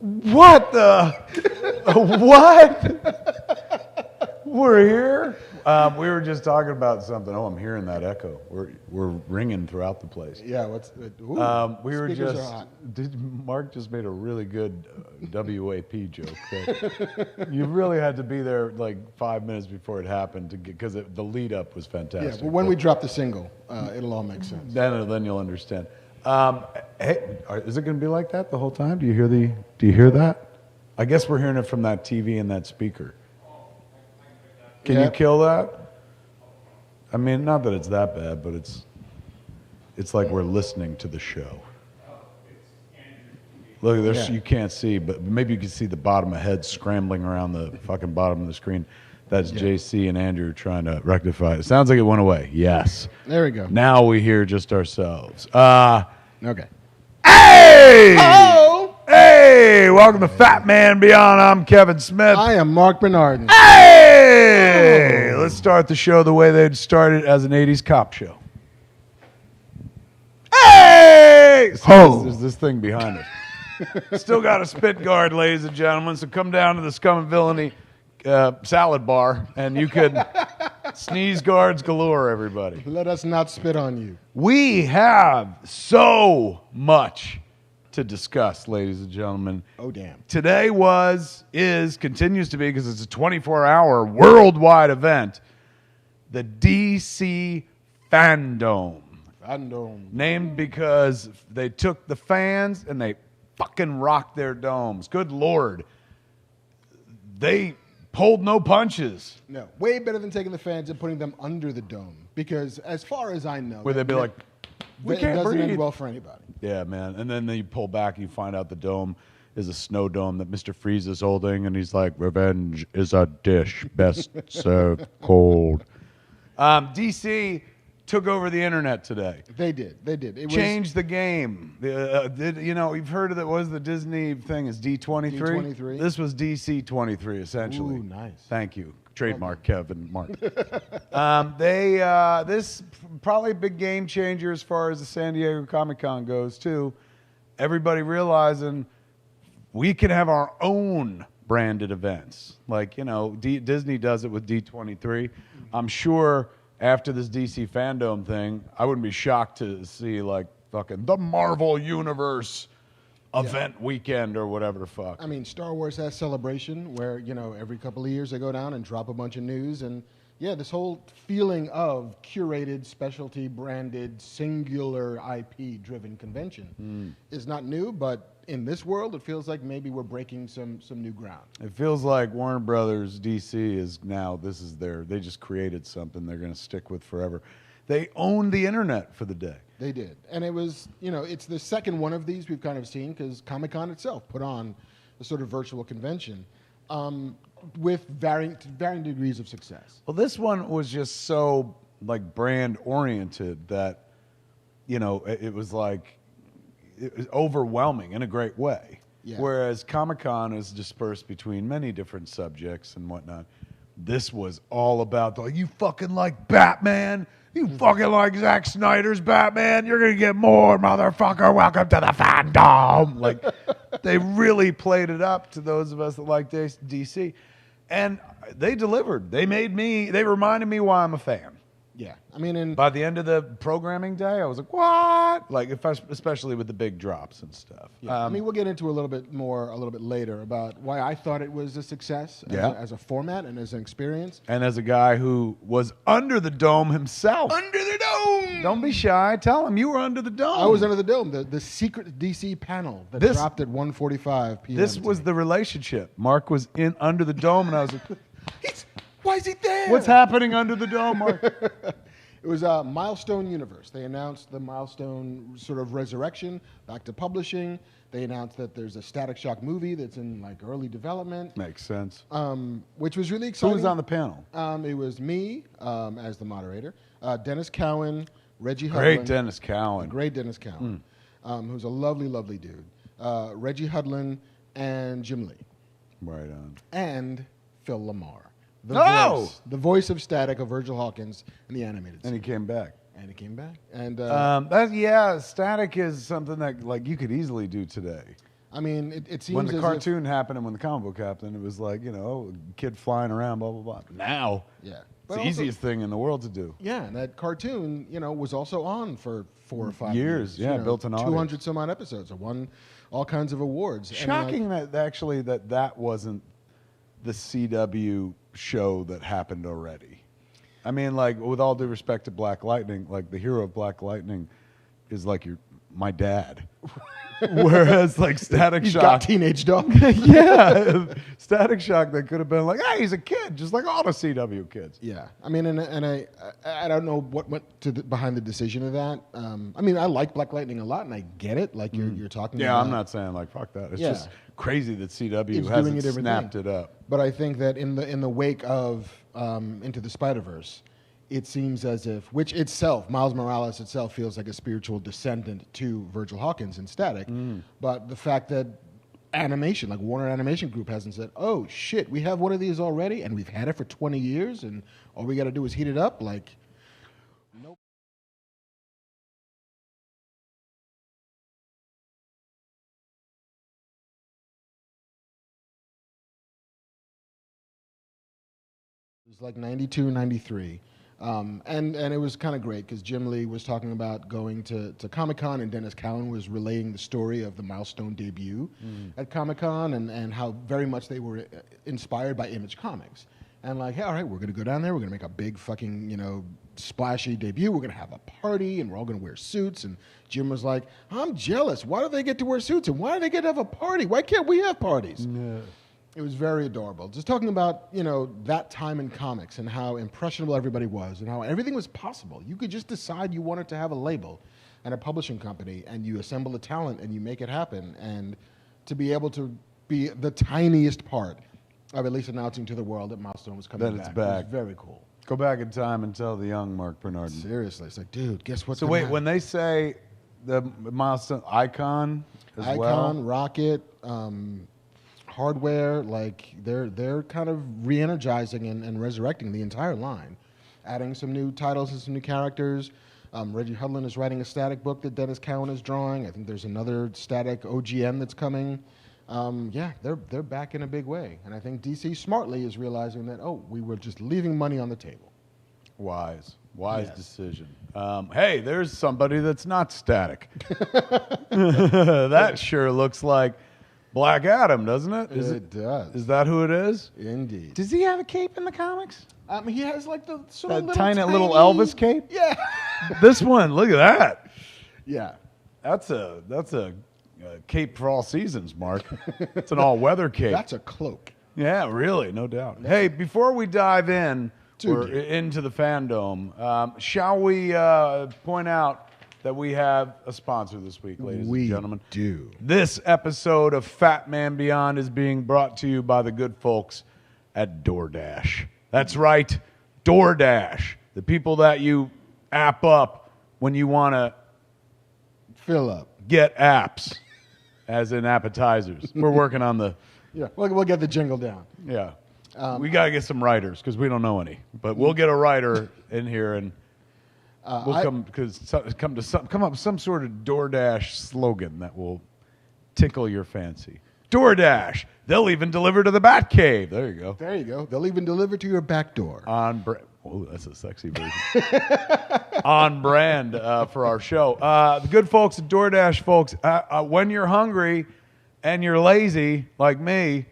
What the? What? We're here. We were just talking about something. Oh, I'm hearing that echo. We're ringing throughout the place. Yeah. We were Speakers just. are hot. Mark just made a really good WAP joke. You really had to be there like 5 minutes before it happened to because the lead up was fantastic. Yeah. Well, when we drop the single, it'll all make sense. Then you'll understand. Hey, is it going to be like that the whole time? Do you hear that? I guess we're hearing it from that TV and that speaker. Can you kill that? I mean, not that it's that bad, but it's like we're listening to the show. Look, you can't see, but maybe you can see the bottom of heads scrambling around the fucking bottom of the screen. That's JC and Andrew trying to rectify it. It sounds like it went away. Yes. There we go. Now we hear just ourselves. Okay. Hey! Hello! Hey! Welcome to Fat Man Beyond. I'm Kevin Smith. I am Marc Bernardin. Hey! Let's start the show the way they'd started as an 80s cop show. Hey! There's this thing behind us. Still got a spit guard, ladies and gentlemen, so come down to the Scum and Villainy salad bar, and you could sneeze guards galore, everybody. Let us not spit on you. We have so much to discuss, ladies and gentlemen. Oh, damn. Today continues to be, because it's a 24-hour worldwide event, the DC Fandome. Fandome. Named because they took the fans and they fucking rocked their domes. Good Lord. They pulled no punches. No, way better than taking the fans and putting them under the dome. Because as far as I know, Where they'd be like, we can't doesn't breathe. end well for anybody. Yeah, man. And then you pull back and you find out the dome is a snow dome that Mr. Freeze is holding, and he's like, revenge is a dish best served cold. DC took over the internet today. They did. It Changed the game. You've heard of the Disney thing is D23? D23. This was DC23, essentially. Ooh, nice. Thank you. Trademark, Kevin, Mark. This probably a big game changer as far as the San Diego Comic-Con goes, too. Everybody realizing we can have our own branded events. Like, Disney does it with D23. I'm sure after this DC Fandome thing, I wouldn't be shocked to see, like, fucking the Marvel Universe event weekend or whatever the fuck. I mean, Star Wars has Celebration, where, every couple of years they go down and drop a bunch of news. And, this whole feeling of curated, specialty, branded, singular IP-driven convention is not new, but in this world, it feels like maybe we're breaking some new ground. It feels like Warner Brothers DC is now, they just created something they're going to stick with forever. They own the internet for the day. They did. And it was, it's the second one of these we've kind of seen, because Comic-Con itself put on a sort of virtual convention with varying degrees of success. Well, this one was just so, like, brand-oriented that, it was like, it was overwhelming in a great way. Yeah. Whereas Comic-Con is dispersed between many different subjects and whatnot. This was all about, you fucking like Batman? You fucking like Zack Snyder's Batman? You're going to get more, motherfucker. Welcome to the Fandome. Like, they really played it up to those of us that like DC. And they delivered. They reminded me why I'm a fan. Yeah, I mean, by the end of the programming day, I was like, "What?" Like, especially with the big drops and stuff. Yeah, we'll get into a little bit later about why I thought it was a success as a format and as an experience, and as a guy who was under the dome himself. Under the dome. Don't be shy. Tell him you were under the dome. I was under the dome. The secret DC panel that dropped at 1:45 p.m. This was the relationship. Mark was under the dome, and I was like, why is he there? What's happening under the dome, Mark? It was a Milestone Universe. They announced the Milestone sort of resurrection back to publishing. They announced that there's a Static Shock movie that's in like early development. Makes sense. Which was really exciting. Who was on the panel? It was me as the moderator, Dennis Cowan, Reggie Hudlin. Great Dennis Cowan. Who's a lovely, lovely dude. Reggie Hudlin and Jim Lee. Right on. And Phil Lamar. The voice of Static of Virgil Hawkins in the animated series. And he came back. And Static is something that like you could easily do today. I mean, it seems when the as cartoon happened and when the comic book happened, it was like, you know, a kid flying around, blah, blah, blah. But now, yeah. it's the easiest thing in the world to do. Yeah, and that cartoon, you know, was also on for 4 or 5 years. Yeah, you know, built an audience. 200 some odd episodes. It won all kinds of awards. Shocking that actually that wasn't the CW show that happened already. I mean, like, with all due respect to Black Lightning, like the hero of Black Lightning is like my dad. Whereas like Static He's Shock, got Teenage Dog. yeah, Static Shock, they could have been like, hey, he's a kid, just like all the CW kids. Yeah, I mean, and I don't know what went behind the decision of that. I mean, I like Black Lightning a lot, and I get it. Like you're talking. Yeah, about, I'm not saying like fuck that. It's Yeah. just crazy that CW It's hasn't doing a different snapped thing. it up. But I think that in the wake of Into the Spider-Verse, it seems as if, which itself, Miles Morales itself feels like a spiritual descendant to Virgil Hawkins in Static. But the fact that animation, like Warner Animation Group hasn't said, oh shit, we have one of these already and we've had it for 20 years and all we got to do is heat it up, like, nope. It was like 92, 93. And it was kind of great because Jim Lee was talking about going to Comic-Con and Dennis Cowan was relaying the story of the Milestone debut at Comic-Con and how very much they were inspired by Image Comics. And like, hey, all right, we're going to go down there. We're going to make a big fucking, you know, splashy debut. We're going to have a party and we're all going to wear suits. And Jim was like, I'm jealous. Why do they get to wear suits? And why do they get to have a party? Why can't we have parties? Yeah. It was very adorable. Just talking about, you know, that time in comics and how impressionable everybody was and how everything was possible. You could just decide you wanted to have a label and a publishing company and you assemble the talent and you make it happen. And to be able to be the tiniest part of at least announcing to the world that Milestone was coming That it's back. back. It was very cool. Go back in time and tell the young Mark Bernard. Seriously. It's like, dude, guess what? So wait, when they say the Milestone Icon as well? Icon, Rocket, Hardware, like they're kind of re-energizing and resurrecting the entire line, adding some new titles and some new characters. Reggie Hudlin is writing a Static book that Dennis Cowan is drawing. I think there's another Static OGM that's coming. Yeah, they're back in a big way, and I think DC smartly is realizing that we were just leaving money on the table. Wise Yes. decision. Hey, there's somebody that's not Static. That sure looks like Black Adam, doesn't it? It does. Is that who it is? Indeed. Does he have a cape in the comics? He has like the sort That of tiny little Elvis cape? Yeah. This one, look at that. Yeah. That's a cape for all seasons, Mark. It's an all-weather cape. That's a cloak. Yeah, really, no doubt. Hey, before we dive in into the Fandome, shall we point out that we have a sponsor this week, ladies and gentlemen? We do. This episode of Fat Man Beyond is being brought to you by the good folks at DoorDash. That's right, DoorDash. The people that you app up when you want to Fill up. get apps, as in appetizers. We're working on the... Yeah, we'll get the jingle down. Yeah. We got to get some writers because we don't know any. But we'll get a writer in here and we'll come up with some sort of DoorDash slogan that will tickle your fancy. DoorDash. They'll even deliver to the Batcave. There you go. There you go. They'll even deliver to your back door. Oh, that's a sexy version. On brand for our show. The good folks at DoorDash, folks, when you're hungry and you're lazy like me,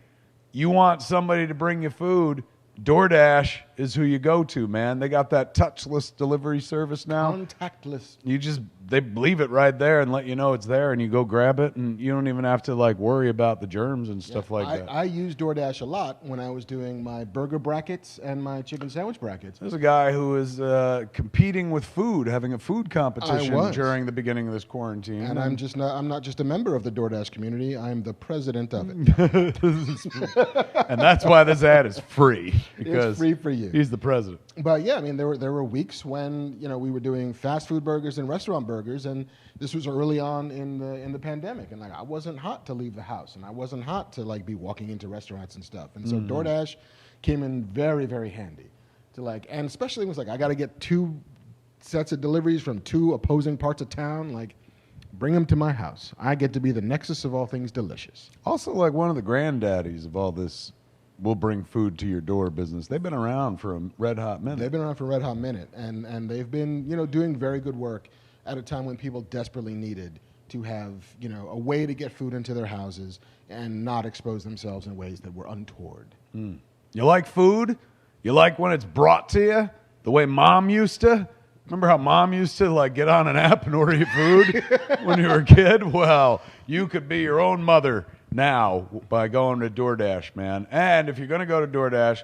you want somebody to bring you food, DoorDash is who you go to, man. They got that touchless delivery service now. Contactless. They leave it right there and let you know it's there, and you go grab it, and you don't even have to like worry about the germs and stuff like that. I use DoorDash a lot when I was doing my burger brackets and my chicken sandwich brackets. There's a guy who was competing with food, having a food competition during the beginning of this quarantine. And I'm not just a member of the DoorDash community. I'm the president of it. And that's why this ad is free. Because it's free for you. He's the president. But yeah, I mean, there were weeks when we were doing fast food burgers and restaurant burgers, and this was early on in the pandemic, and like I wasn't hot to leave the house, and I wasn't hot to like be walking into restaurants and stuff, and so DoorDash came in very, very handy to like, and especially it was like I got to get 2 sets of deliveries from 2 opposing parts of town, like Bring them to my house. I get to be the nexus of all things delicious. Also, like one of the granddaddies of all this will bring food to your door business. They've been around for a red hot minute. They've been around for a red hot minute, and they've been, doing very good work at a time when people desperately needed to have, a way to get food into their houses and not expose themselves in ways that were untoward. You like food? You like when it's brought to you the way Mom used to? Remember how Mom used to like get on an app and order you food when you were a kid? Well, you could be your own mother now by going to DoorDash, man. And if you're going to go to DoorDash,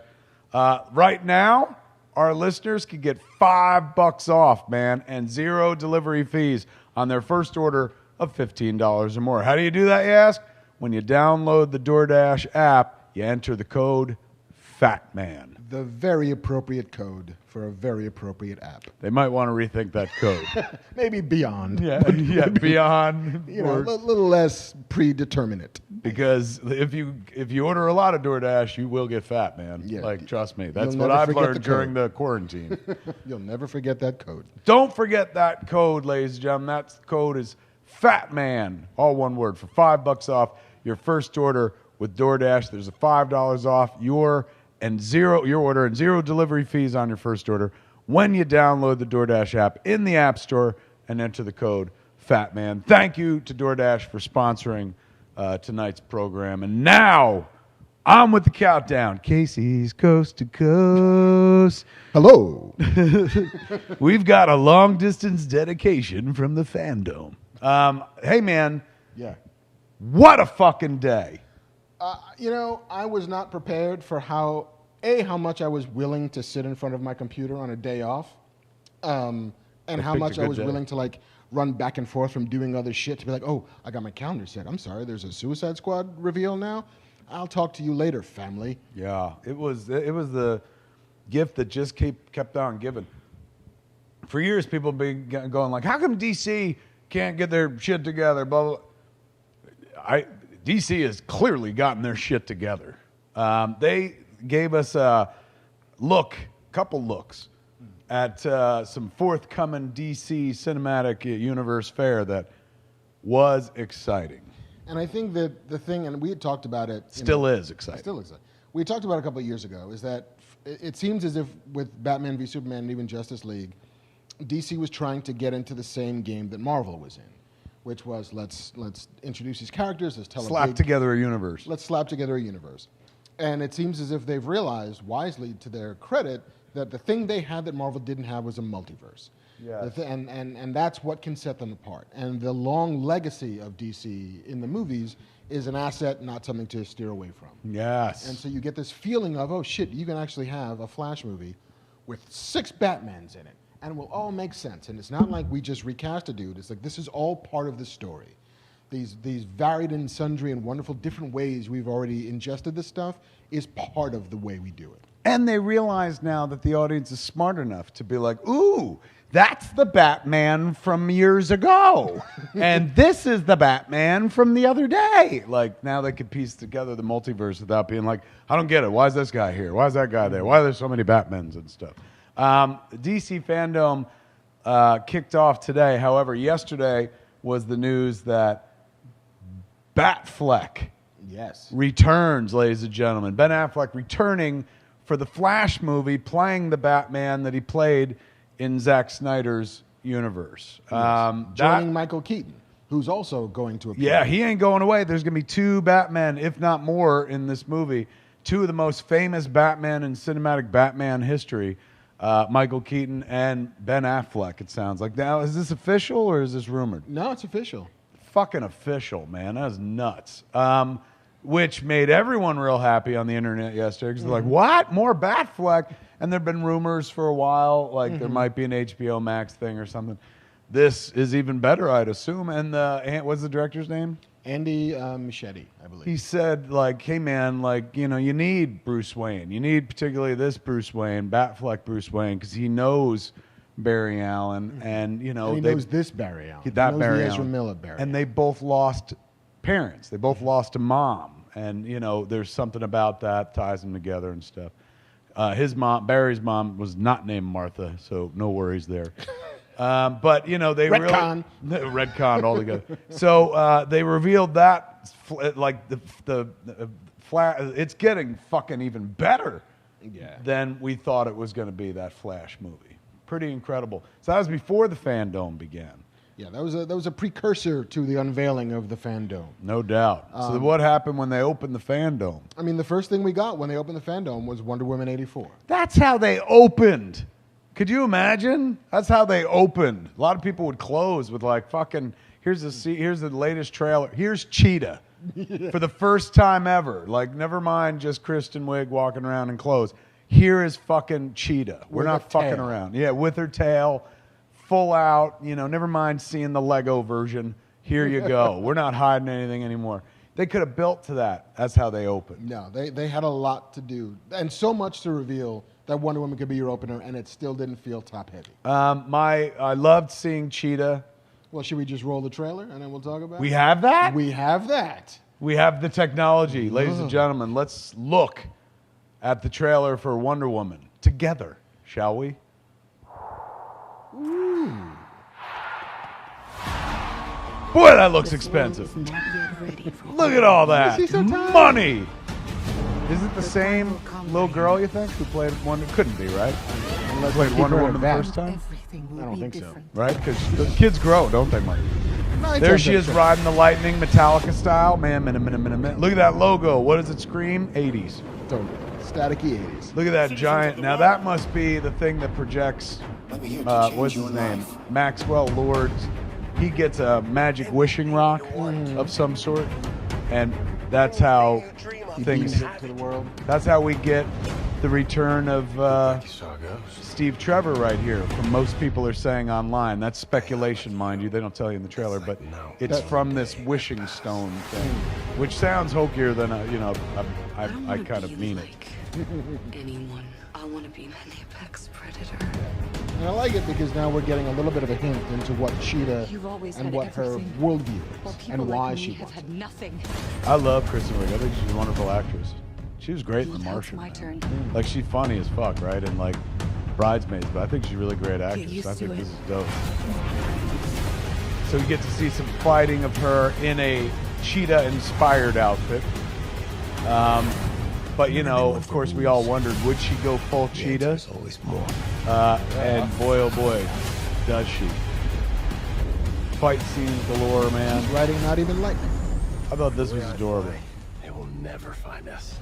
right now, our listeners can get $5 off, man, and 0 delivery fees on their first order of $15 or more. How do you do that, you ask? When you download the DoorDash app, you enter the code FATMAN. The very appropriate code for a very appropriate app. They might want to rethink that code. Maybe beyond. Yeah, beyond. A little less predeterminate. Because if you order a lot of DoorDash, you will get fat, man. Yeah. Like, trust me. That's what I've learned during the quarantine. You'll never forget that code. Don't forget that code, ladies and gentlemen. That code is FATMAN, all one word, for $5 off your first order with DoorDash. There's a $5 off your order and 0 delivery fees on your first order when you download the DoorDash app in the App Store and enter the code FATMAN. Thank you to DoorDash for sponsoring tonight's program. And now, on with the countdown. Casey's Coast to Coast. Hello. We've got a long-distance dedication from the Fandome. Hey, man. Yeah. What a fucking day. I was not prepared for how much I was willing to sit in front of my computer on a day off, and how much I was willing to like run back and forth from doing other shit to be like, oh, I got my calendar set. I'm sorry, there's a Suicide Squad reveal now. I'll talk to you later, family. Yeah, it was the gift that just kept on giving. For years, people have been going like, how come DC can't get their shit together? Blah blah. DC has clearly gotten their shit together. They gave us a couple looks at some forthcoming DC Cinematic Universe fare that was exciting. And I think that the thing, and we had talked about it. Still is exciting. Still exciting. We talked about it a couple of years ago, is that it seems as if with Batman v Superman and even Justice League, DC was trying to get into the same game that Marvel was in, which was let's introduce these characters, let's slap together a universe. Let's slap together a universe. And it seems as if they've realized, wisely to their credit, that the thing they had that Marvel didn't have was a multiverse. Yes. And that's what can set them apart. And the long legacy of DC in the movies is an asset, not something to steer away from. Yes. And so you get this feeling of, oh shit, you can actually have a Flash movie with 6 Batmans in it. And it will all make sense. And it's not like we just recast a dude. It's like this is all part of the story. These varied and sundry and wonderful different ways we've already ingested this stuff is part of the way we do it. And they realize now that the audience is smart enough to be like, ooh, that's the Batman from years ago. And this is the Batman from the other day. Like, now they could piece together the multiverse without being like, I don't get it. Why is this guy here? Why is that guy there? Why are there so many Batmans and stuff? DC Fandome kicked off today. However, yesterday was the news that Batfleck returns, ladies and gentlemen. Ben Affleck returning for the Flash movie, playing the Batman that he played in Zack Snyder's universe. Joining Michael Keaton, who's also going to appear. Yeah, he ain't going away. There's going to be 2 Batman, if not more, in this movie. 2 of the most famous Batman in cinematic Batman history. Michael Keaton and Ben Affleck, it sounds like. Now, is this official or is this rumored? No, it's official. Fucking official, man. That was nuts. Which made everyone real happy on the internet yesterday because they're like, what? More Batfleck? And there have been rumors for a while, like there might be an HBO Max thing or something. This is even better, I'd assume. And what's the director's name? Andy Muschietti, I believe. He said, like, hey, man, like, you need Bruce Wayne. You need particularly this Bruce Wayne, Batfleck Bruce Wayne, because he knows Barry Allen. And, and he knows this Barry Allen. That he knows Barry the Ezra Allen. Miller Barry And they both lost parents. They both lost a mom. And, there's something about that ties them together and stuff. His mom, Barry's mom, was not named Martha, so no worries there. But you know they Retcon. really retconned altogether. So they revealed that like the it's getting fucking even better than we thought it was going to be. That Flash movie, pretty incredible. So that was before the Fandome began. Yeah, that was a precursor to the unveiling of the Fandome. No doubt. So what happened when they opened the Fandome? I mean, the first thing we got when they opened the Fandome was Wonder Woman 84. That's how they opened. Could you imagine? That's how they opened. A lot of people would close with like fucking, here's the latest trailer. Here's Cheetah for the first time ever. Like, never mind just Kristen Wiig walking around in clothes. Here is fucking Cheetah. We're not fucking around. Yeah, with her tail, full out, you know, never mind seeing the Lego version. Here you go. We're not hiding anything anymore. They could have built to that. That's how they opened. No, they had a lot to do. And so much to reveal that Wonder Woman could be your opener, and it still didn't feel top-heavy. I loved seeing Cheetah. Well, should we just roll the trailer, and then we'll talk about it? We have that? We have that. We have the technology. Ladies and gentlemen, let's look at the trailer for Wonder Woman together, shall we? Ooh. Boy, that looks expensive. Look at all that money. Is it the same little girl, you think, who played Wonder? Couldn't be, right? Unless Played Wonder Woman the first time? I don't think so. Right? Because the kids grow, don't they, Mark? There she is riding the lightning, Metallica style. Man, minute. Look at that logo. What does it scream? 80s. Totally. Staticky 80s. Look at that giant. Now, that must be the thing that projects, what's his name? Maxwell Lord's. He gets a magic wishing rock of some sort. And that's how things. To the world. That's how we get the return of Steve Trevor right here. From most people are saying online. That's speculation, mind you. They don't tell you in the trailer, but it's from this wishing stone thing, which sounds hokier than I kind of mean it. Anyone, I want to be an apex predator. And I like it because now we're getting a little bit of a hint into what Cheetah and what her worldview is and why she wants it. Nothing. I love Kristen Wiig. I think she's a wonderful actress. She was great in The Martian. My turn. Like, she's funny as fuck, right? And like Bridesmaids, but I think she's a really great actress. I think this is dope. So we get to see some fighting of her in a cheetah-inspired outfit. But, you know, of course, we all wondered, would she go full cheetah? There's always more. And boy, oh boy, does she. Fight scenes galore, man. She's riding not even lightning. I thought this was adorable. They will never find us.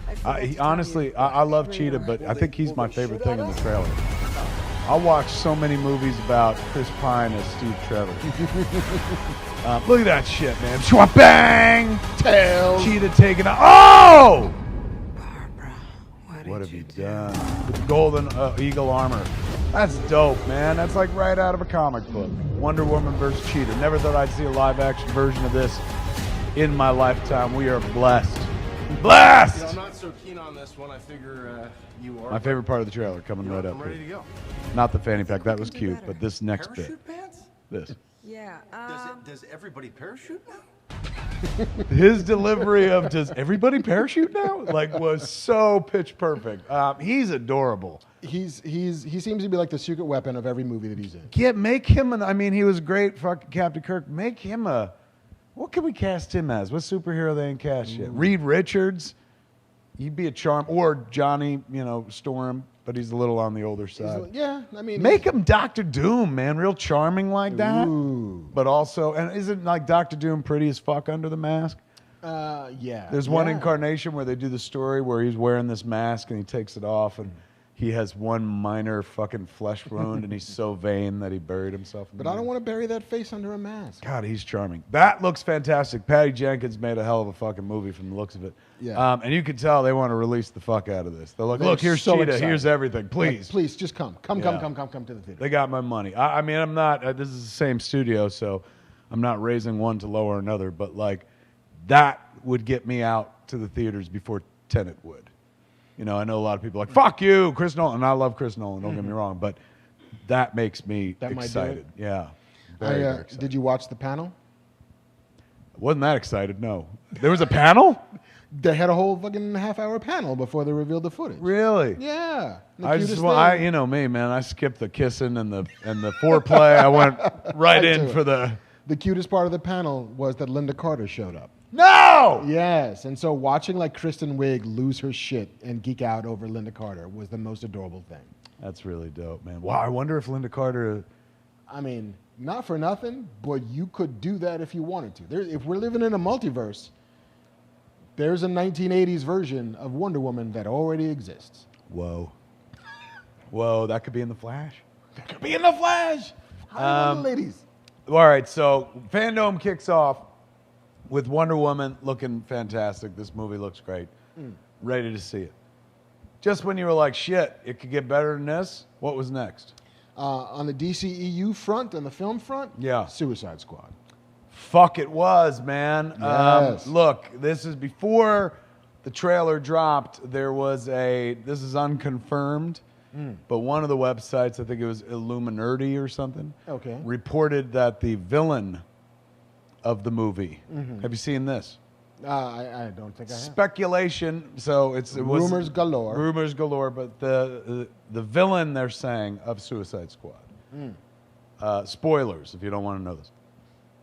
Honestly, I love Cheetah, but I think he's my favorite thing in the trailer. I watched so many movies about Chris Pine as Steve Trevor. Look at that shit, man. Shwa bang! Tails. Cheetah taking out. Oh! What have you done? With golden eagle armor. That's dope, man. That's like right out of a comic book. Wonder Woman versus Cheetah. Never thought I'd see a live-action version of this in my lifetime. We are blessed. Blessed! I'm not so keen on this one. I figure you are. My favorite part of the trailer coming right up I'm ready here. to go. Not the fanny pack. That was cute, but this next bit. Parachute pants? This. Yeah. Does everybody parachute now? His delivery of "Does everybody parachute now?" like was so pitch perfect. He's adorable. He seems to be like the secret weapon of every movie that he's in. Make him I mean, he was great, fucking Captain Kirk. Make him what can we cast him as? What superhero they ain't cast yet? Reed Richards. He'd be a charm, or Johnny, Storm, but he's a little on the older side. Yeah, I mean, make him Doctor Doom, man, real charming like that. Ooh. But also, and isn't like Doctor Doom pretty as fuck under the mask? Yeah. There's one incarnation where they do the story where he's wearing this mask and he takes it off and he has one minor fucking flesh wound and he's so vain that he buried himself. But I don't want to bury that face under a mask. God, he's charming. That looks fantastic. Patty Jenkins made a hell of a fucking movie from the looks of it. Yeah. And you can tell they want to release the fuck out of this. They're like, look, here's so Cheetah, excited. here's everything. Please. Like, please, just come. Come to the theater. They got my money. I mean, I'm not, this is the same studio, so I'm not raising one to lower another, but like, that would get me out to the theaters before Tenet would. I know a lot of people are like, fuck you, Chris Nolan. And I love Chris Nolan, don't get me wrong, but that makes me excited. Yeah. Very excited. Did you watch the panel? Wasn't that excited, no. There was a panel? They had a whole fucking half-hour panel before they revealed the footage. Really? Yeah. The I cutest just, thing. you know me, man. I skipped the kissing and the foreplay. I went right in to for it. The cutest part of the panel was that Linda Carter showed up. No. Yes, and so watching like Kristen Wiig lose her shit and geek out over Linda Carter was the most adorable thing. That's really dope, man. Wow, I wonder if Linda Carter. I mean, not for nothing, but you could do that if you wanted to. If we're living in a multiverse, there's a 1980s version of Wonder Woman that already exists. Whoa, that could be in the Flash. That could be in the Flash. Hollywood ladies. All right, so Fandome kicks off with Wonder Woman looking fantastic. This movie looks great. Ready to see it. Just when you were like, shit, it could get better than this, what was next? On the DCEU front, on the film front, Yeah. Suicide Squad. Fuck, it was, man. Yes. Look, this is before the trailer dropped. There was this is unconfirmed, but one of the websites, I think it was Illuminati or something, Okay. reported that the villain of the movie, have you seen this? I don't think I have. Speculation, so it was Rumors galore. Rumors galore, but the villain, they're saying, of Suicide Squad. Spoilers, if you don't want to know this.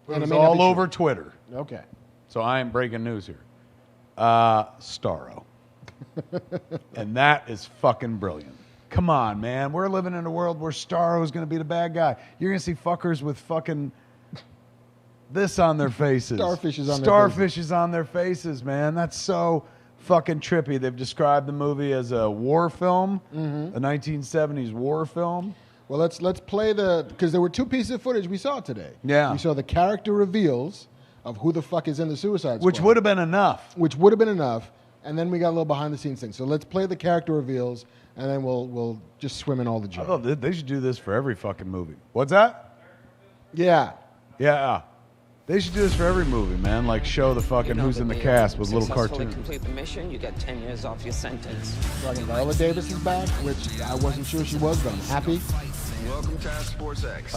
It And it was may not be all true. over Twitter, Okay. so I am breaking news here. Starro. And that is fucking brilliant. Come on, man. We're living in a world where Starro is going to be the bad guy. You're going to see fuckers with fucking this on their faces. Starfishes on their faces, man. That's so fucking trippy. They've described the movie as a war film, a 1970s war film. Well, let's play because there were two pieces of footage we saw today. Yeah. We saw the character reveals of who the fuck is in the Suicide Squad. Which would have been enough. And then we got a little behind the scenes thing. So let's play the character reveals, and then we'll just swim in all the I joy. thought they should do this for every fucking movie. What's that? Yeah. Yeah. They should do this for every movie, man. Like show the fucking who's in the cast with little cartoons. Complete the mission, you get 10 years off your sentence. Fucking Viola Davis is back, which I wasn't sure she was, but I'm happy. Welcome to Task Force X.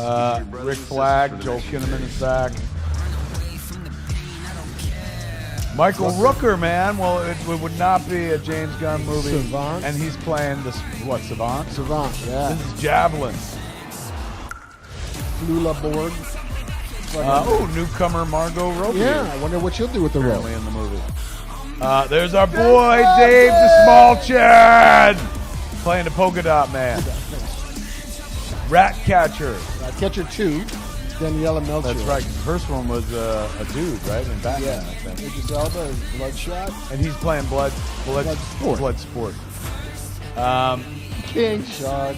Rick Flag, Joel Kinnaman is back. Michael Rooker, man. Well, it would not be a James Gunn movie. Savant. And he's playing this, what, Savant? Savant, yeah. This is Javelin. Flula Borg. Newcomer Margot Robbie. Yeah, I wonder what she'll do with the role. Apparently in the movie. There's our boy, Dave the Small Chad, playing the Polka Dot Man. Ratcatcher. Catcher 2, Daniela Melchior. That's right. The first one was a dude, right? In Batman, Yeah. I think. Idris Elba is Bloodshot. And he's playing Bloodsport. King Shark.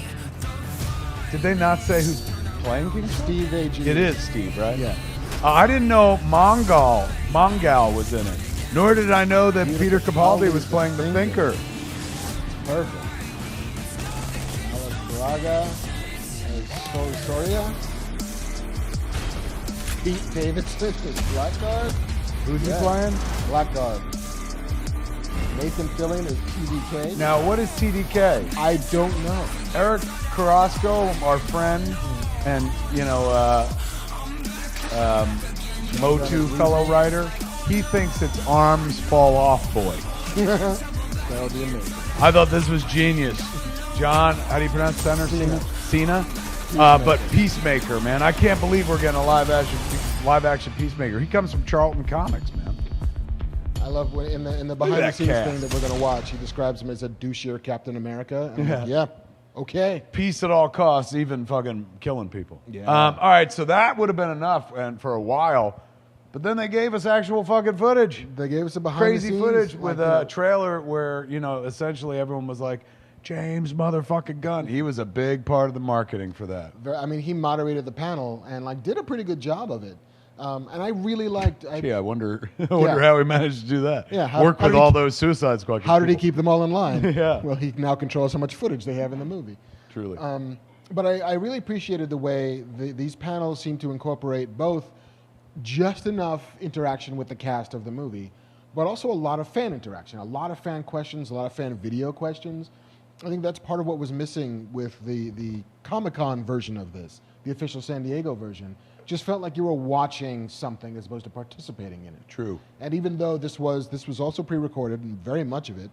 Did they not say who's playing King Shark? Steve A.G. It is Steve, right? Yeah. I didn't know Mongal was in it. Nor did I know that Peter Capaldi was playing the Thinker. Perfect. Alex Braga. Soria. Pete Davidson is Blackguard. Who's he playing? Blackguard. Nathan Fillion is TDK. Now, what is TDK? I don't know. Eric Carrasco, our friend, and Motu fellow writer, he thinks it's Arms Fall Off Boy. That would be amazing. I thought this was genius. John, how do you pronounce Cena? Cena? But Peacemaker, man. I can't believe we're getting a live action Peacemaker. He comes from Charlton Comics, man. I love when in the behind the that scenes cast. thing that we're gonna watch. He describes him as a douchier Captain America. I'm like, Yeah. okay. Peace at all costs, even fucking killing people. Yeah. All right, so that would have been enough, and for a while, but then they gave us actual fucking footage. They gave us a behind Crazy the scenes footage like, with a trailer where essentially everyone was like, James motherfucking Gunn. He was a big part of the marketing for that. I mean, he moderated the panel and did a pretty good job of it. And I really liked. I wonder how he managed to do that. Yeah, work with all those Suicide Squad. How did he people. keep them all in line? Yeah. Well, he now controls how much footage they have in the movie. Truly. But I really appreciated the way these panels seem to incorporate both just enough interaction with the cast of the movie, but also a lot of fan interaction, a lot of fan questions, a lot of fan video questions. I think that's part of what was missing with the Comic-Con version of this, the official San Diego version. just felt like you were watching something as opposed to participating in it. True. And even though this was also pre-recorded, and very much of it,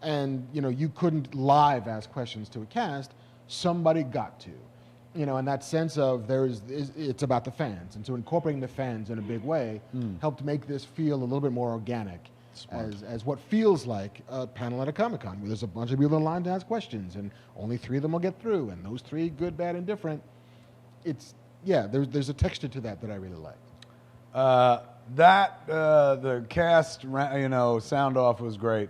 and you couldn't live ask questions to a cast, somebody got to. And that sense of it's about the fans, and so incorporating the fans in a big way helped make this feel a little bit more organic, as what feels like a panel at a Comic-Con, where there's a bunch of people in line to ask questions, and only 3 of them will get through, and those 3, good, bad, and different. There's a texture to that I really like. The cast, sound off was great.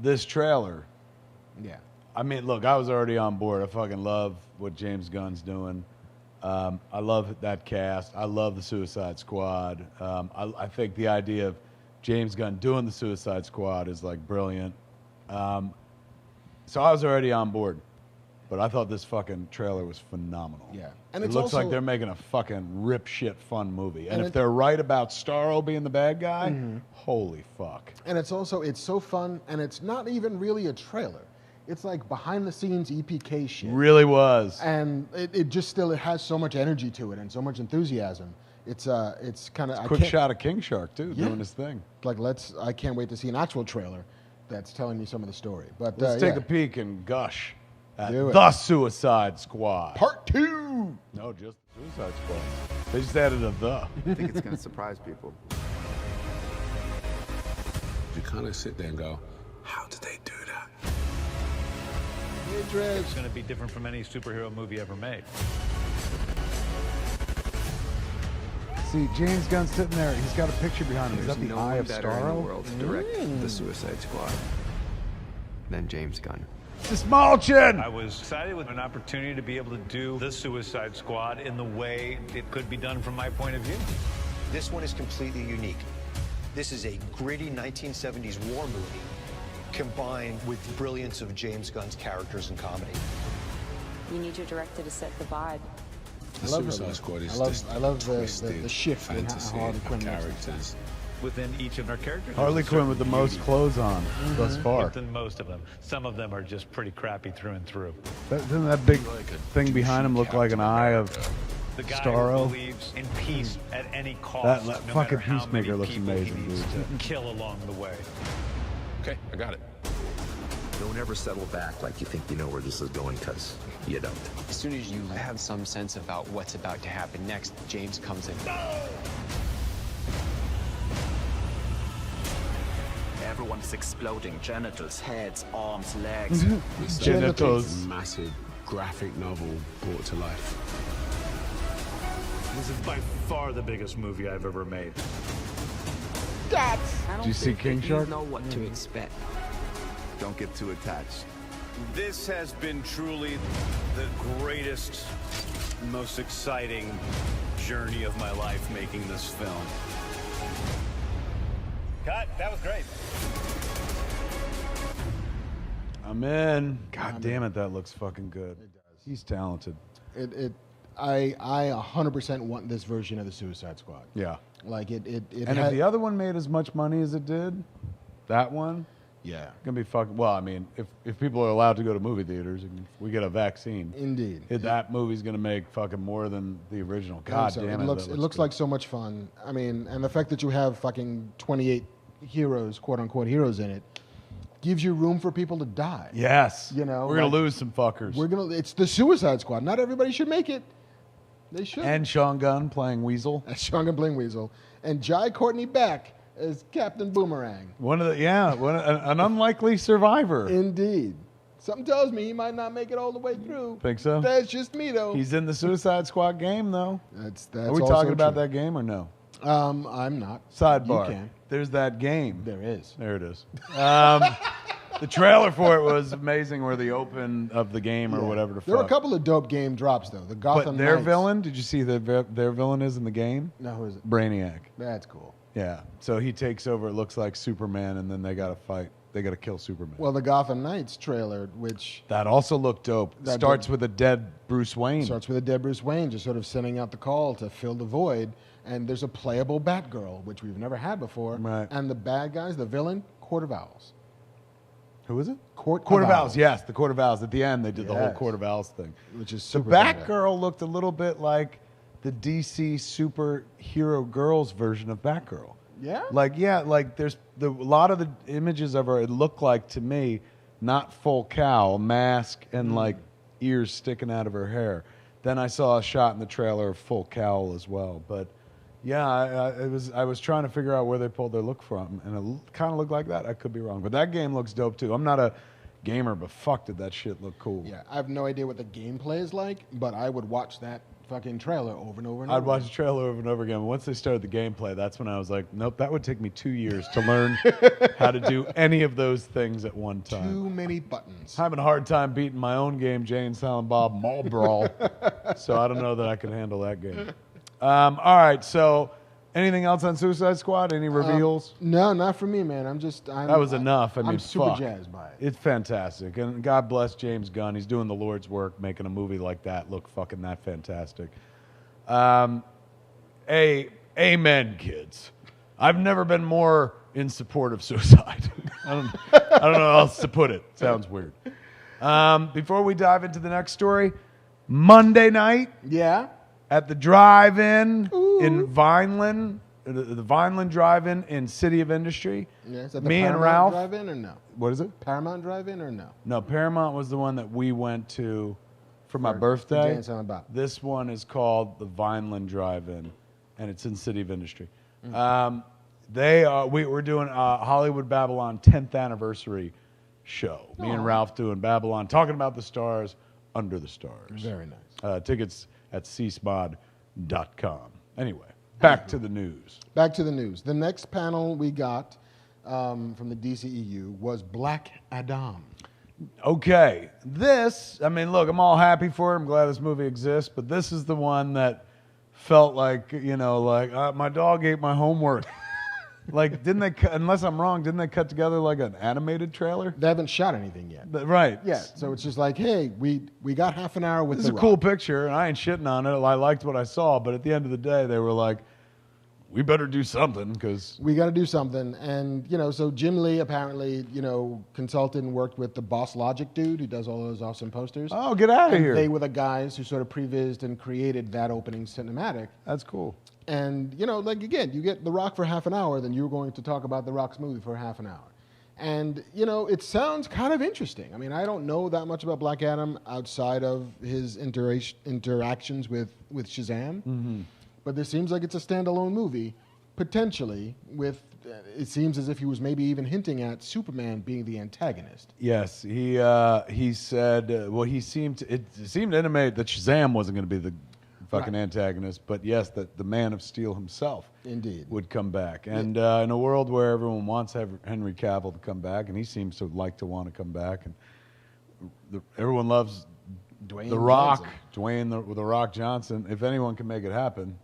This trailer. Yeah. I mean, look, I was already on board. I fucking love what James Gunn's doing. I love that cast. I love the Suicide Squad. I think the idea of James Gunn doing the Suicide Squad is like brilliant. So I was already on board. But I thought this fucking trailer was phenomenal. Yeah. And it looks like they're making a fucking rip shit fun movie. And if they're right about Starro being the bad guy, holy fuck. And it's so fun, and it's not even really a trailer. It's like behind the scenes EPK shit. Really was. And it has so much energy to it and so much enthusiasm. It's kind of quick shot of King Shark too, doing his thing. Like I can't wait to see an actual trailer that's telling me some of the story. But let's take a peek and gush at Do it. The Suicide Squad. Part 2. No, just Suicide Squad. They just added a the. I think it's going to surprise people. You kind of sit there and go, how did they do that? It's going to be different from any superhero movie ever made. See, James Gunn's sitting there. He's got a picture behind him. Is There's that the no eye one of better in the Starro? world to direct the Suicide Squad than James Gunn. It's a small chin. I was excited with an opportunity to be able to do the Suicide Squad in the way it could be done from my point of view. This one is completely unique. This is a gritty 1970s war movie combined with the brilliance of James Gunn's characters and comedy. You need your director to set the vibe. The Suicide Squad is I love the shift in fantasy Harley of Quinn characters. Within each of our characters. Harley Quinn with the most clothes on thus far. Within most of them. Some of them are just pretty crappy through and through. Doesn't that big thing behind him look like an eye of The guy Starro? who believes in peace at any cost. That no fucking matter how many Peacemaker looks people amazing, he needs dude. to kill along the way. Okay, I got it. Don't ever settle back like you think you know where this is going, because you don't. As soon as you have some sense about what's about to happen next, James comes in. Everyone's exploding. Genitals, heads, arms, legs. It's Genitals. a massive graphic novel brought to life. This is by far the biggest movie I've ever made. Do you see King Shark? know what to expect. Don't get too attached. This has been truly the greatest, most exciting journey of my life making this film. Cut. That was great. I'm in. God damn it, that looks fucking good. It does. He's talented. I 100% want this version of the Suicide Squad. Yeah. Like it And if the other one made as much money as it did, that one, yeah, gonna be fucking. Well, I mean, if people are allowed to go to movie theaters, and we get a vaccine. Indeed. That movie's gonna make fucking more than the original. God damn it! It looks like so much fun. I mean, and the fact that you have fucking 28 heroes, quote unquote heroes in it, gives you room for people to die. Yes. You know, we're gonna lose some fuckers. It's the Suicide Squad. Not everybody should make it. They should. And Sean Gunn playing Weasel. And Sean Gunn playing Weasel. And Jai Courtney Beck as Captain Boomerang. An unlikely survivor. Indeed. Something tells me he might not make it all the way through. Think so? That's just me, though. He's in the Suicide Squad game, though. That's Are we talking about that game or no? I'm not. Sidebar. You can. There's that game. There is. There it is. The trailer for it was amazing, where the open of the game or whatever the fuck. There were a couple of dope game drops, though. The Gotham But their Knights. villain, did you see their villain is in the game? No, who is it? Brainiac. That's cool. Yeah. So he takes over, it looks like Superman, and then they got to fight. They got to kill Superman. Well, the Gotham Knights trailer, which that also looked dope. Starts with a dead Bruce Wayne. Starts with a dead Bruce Wayne, just sort of sending out the call to fill the void. And there's a playable Batgirl, which we've never had before. Right. And the bad guys, the villain, Court of Owls. Who is it? Court of Owls. Yes, the Court of Owls. At the end, they did the whole Court of Owls thing. Which is the super. Batgirl looked a little bit like the DC superhero girls version of Batgirl. Yeah? Like there's a lot of the images of her, it looked like to me, not full cowl, mask and like ears sticking out of her hair. Then I saw a shot in the trailer of full cowl as well. But yeah, I was trying to figure out where they pulled their look from, and it kind of looked like that. I could be wrong, but that game looks dope too. I'm not a gamer, but fuck, did that shit look cool. Yeah, I have no idea what the gameplay is like, but I would watch that fucking trailer over and over and I'd over. watch the trailer over and over again. But once they started the gameplay, that's when I was like, nope, that would take me 2 years to learn how to do any of those things at one time. Too many buttons. Having a hard time beating my own game, Jay and Silent Bob Mall Brawl. So I don't know that I can handle that game. All right, so anything else on Suicide Squad? Any reveals? No, not for me, man. That was enough. I mean, I'm super fuck. jazzed by it. It's fantastic. And God bless James Gunn. He's doing the Lord's work, making a movie like that look fucking that fantastic. Amen, kids. I've never been more in support of suicide. I don't know how else to put it. Sounds weird. Before we dive into the next story, Monday night. Yeah. At the drive-in in Vineland, the Vineland drive-in in City of Industry. Yeah, is that the Me Paramount and Ralph. Drive-in or no? What is it? Paramount Drive-in or no? No, Paramount was the one that we went to for my Jay birthday. and Silent Bob. This one is called the Vineland Drive-in, and it's in City of Industry. We're doing a Hollywood Babylon 10th anniversary show. Me and Ralph doing Babylon, talking about the stars under the stars. Very nice. Tickets at csmod.com. Anyway, back to the news. Back to the news. The next panel we got from the DCEU was Black Adam. Okay, look, I'm all happy for it. I'm glad this movie exists, but this is the one that felt like, my dog ate my homework. Like, unless I'm wrong, didn't they cut together like an animated trailer? They haven't shot anything yet. Right. Yeah, so it's just like, hey, we got half an hour with This is a cool picture, and I ain't shitting on it. I liked what I saw, but at the end of the day, they were like, we better do something, because... We got to do something. And, so Jim Lee apparently, consulted and worked with the Boss Logic dude who does all those awesome posters. Oh, get out of here. They were the guys who sort of prevised and created that opening cinematic. That's cool. And, again, you get The Rock for half an hour, then you're going to talk about The Rock's movie for half an hour. And, it sounds kind of interesting. I mean, I don't know that much about Black Adam outside of his interactions with Shazam. Mm-hmm. But this seems like it's a standalone movie, potentially, with, it seems as if he was maybe even hinting at Superman being the antagonist. Yes, he said, it seemed to intimate that Shazam wasn't going to be the fucking antagonist, but yes, that the Man of Steel himself would come back. And in a world where everyone wants Henry Cavill to come back, and he seems to want to come back, and everyone loves Dwayne The Rock, Johnson. Dwayne the Rock Johnson. If anyone can make it happen,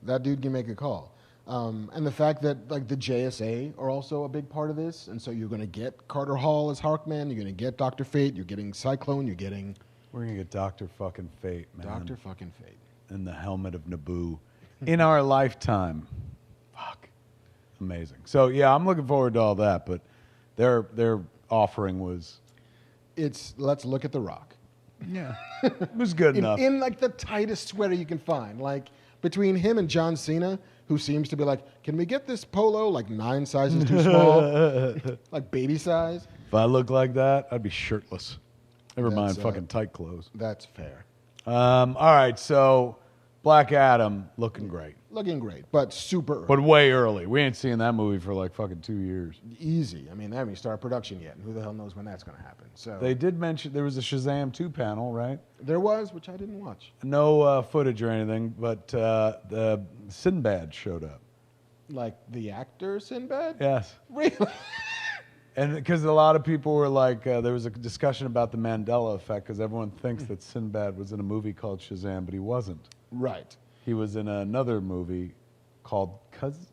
that dude can make a call. And the fact that the JSA are also a big part of this, and so you're going to get Carter Hall as Hawkman, you're going to get Dr. Fate, you're getting Cyclone, we're going to get Dr. fucking Fate, man. Dr. fucking Fate. In the helmet of Naboo. In our lifetime. Fuck. Amazing. So yeah, I'm looking forward to all that, but their offering was... let's look at The Rock. Yeah. It was good enough. In the tightest sweater you can find. Between him and John Cena, who seems to be can we get this polo 9 sizes too small? Baby size? If I look like that, I'd be shirtless. Never mind fucking tight clothes. That's fair. All right, so Black Adam looking great. Looking great, but super early. But way early. We ain't seen that movie for fucking 2 years. Easy. I mean, they haven't started production yet, and who the hell knows when that's going to happen. So they did mention there was a Shazam 2 panel, right? There was, which I didn't watch. No footage or anything, but the Sinbad showed up. Like the actor Sinbad? Yes. Really? And because a lot of people were there was a discussion about the Mandela effect, because everyone thinks that Sinbad was in a movie called Shazam, but he wasn't. Right. He was in another movie called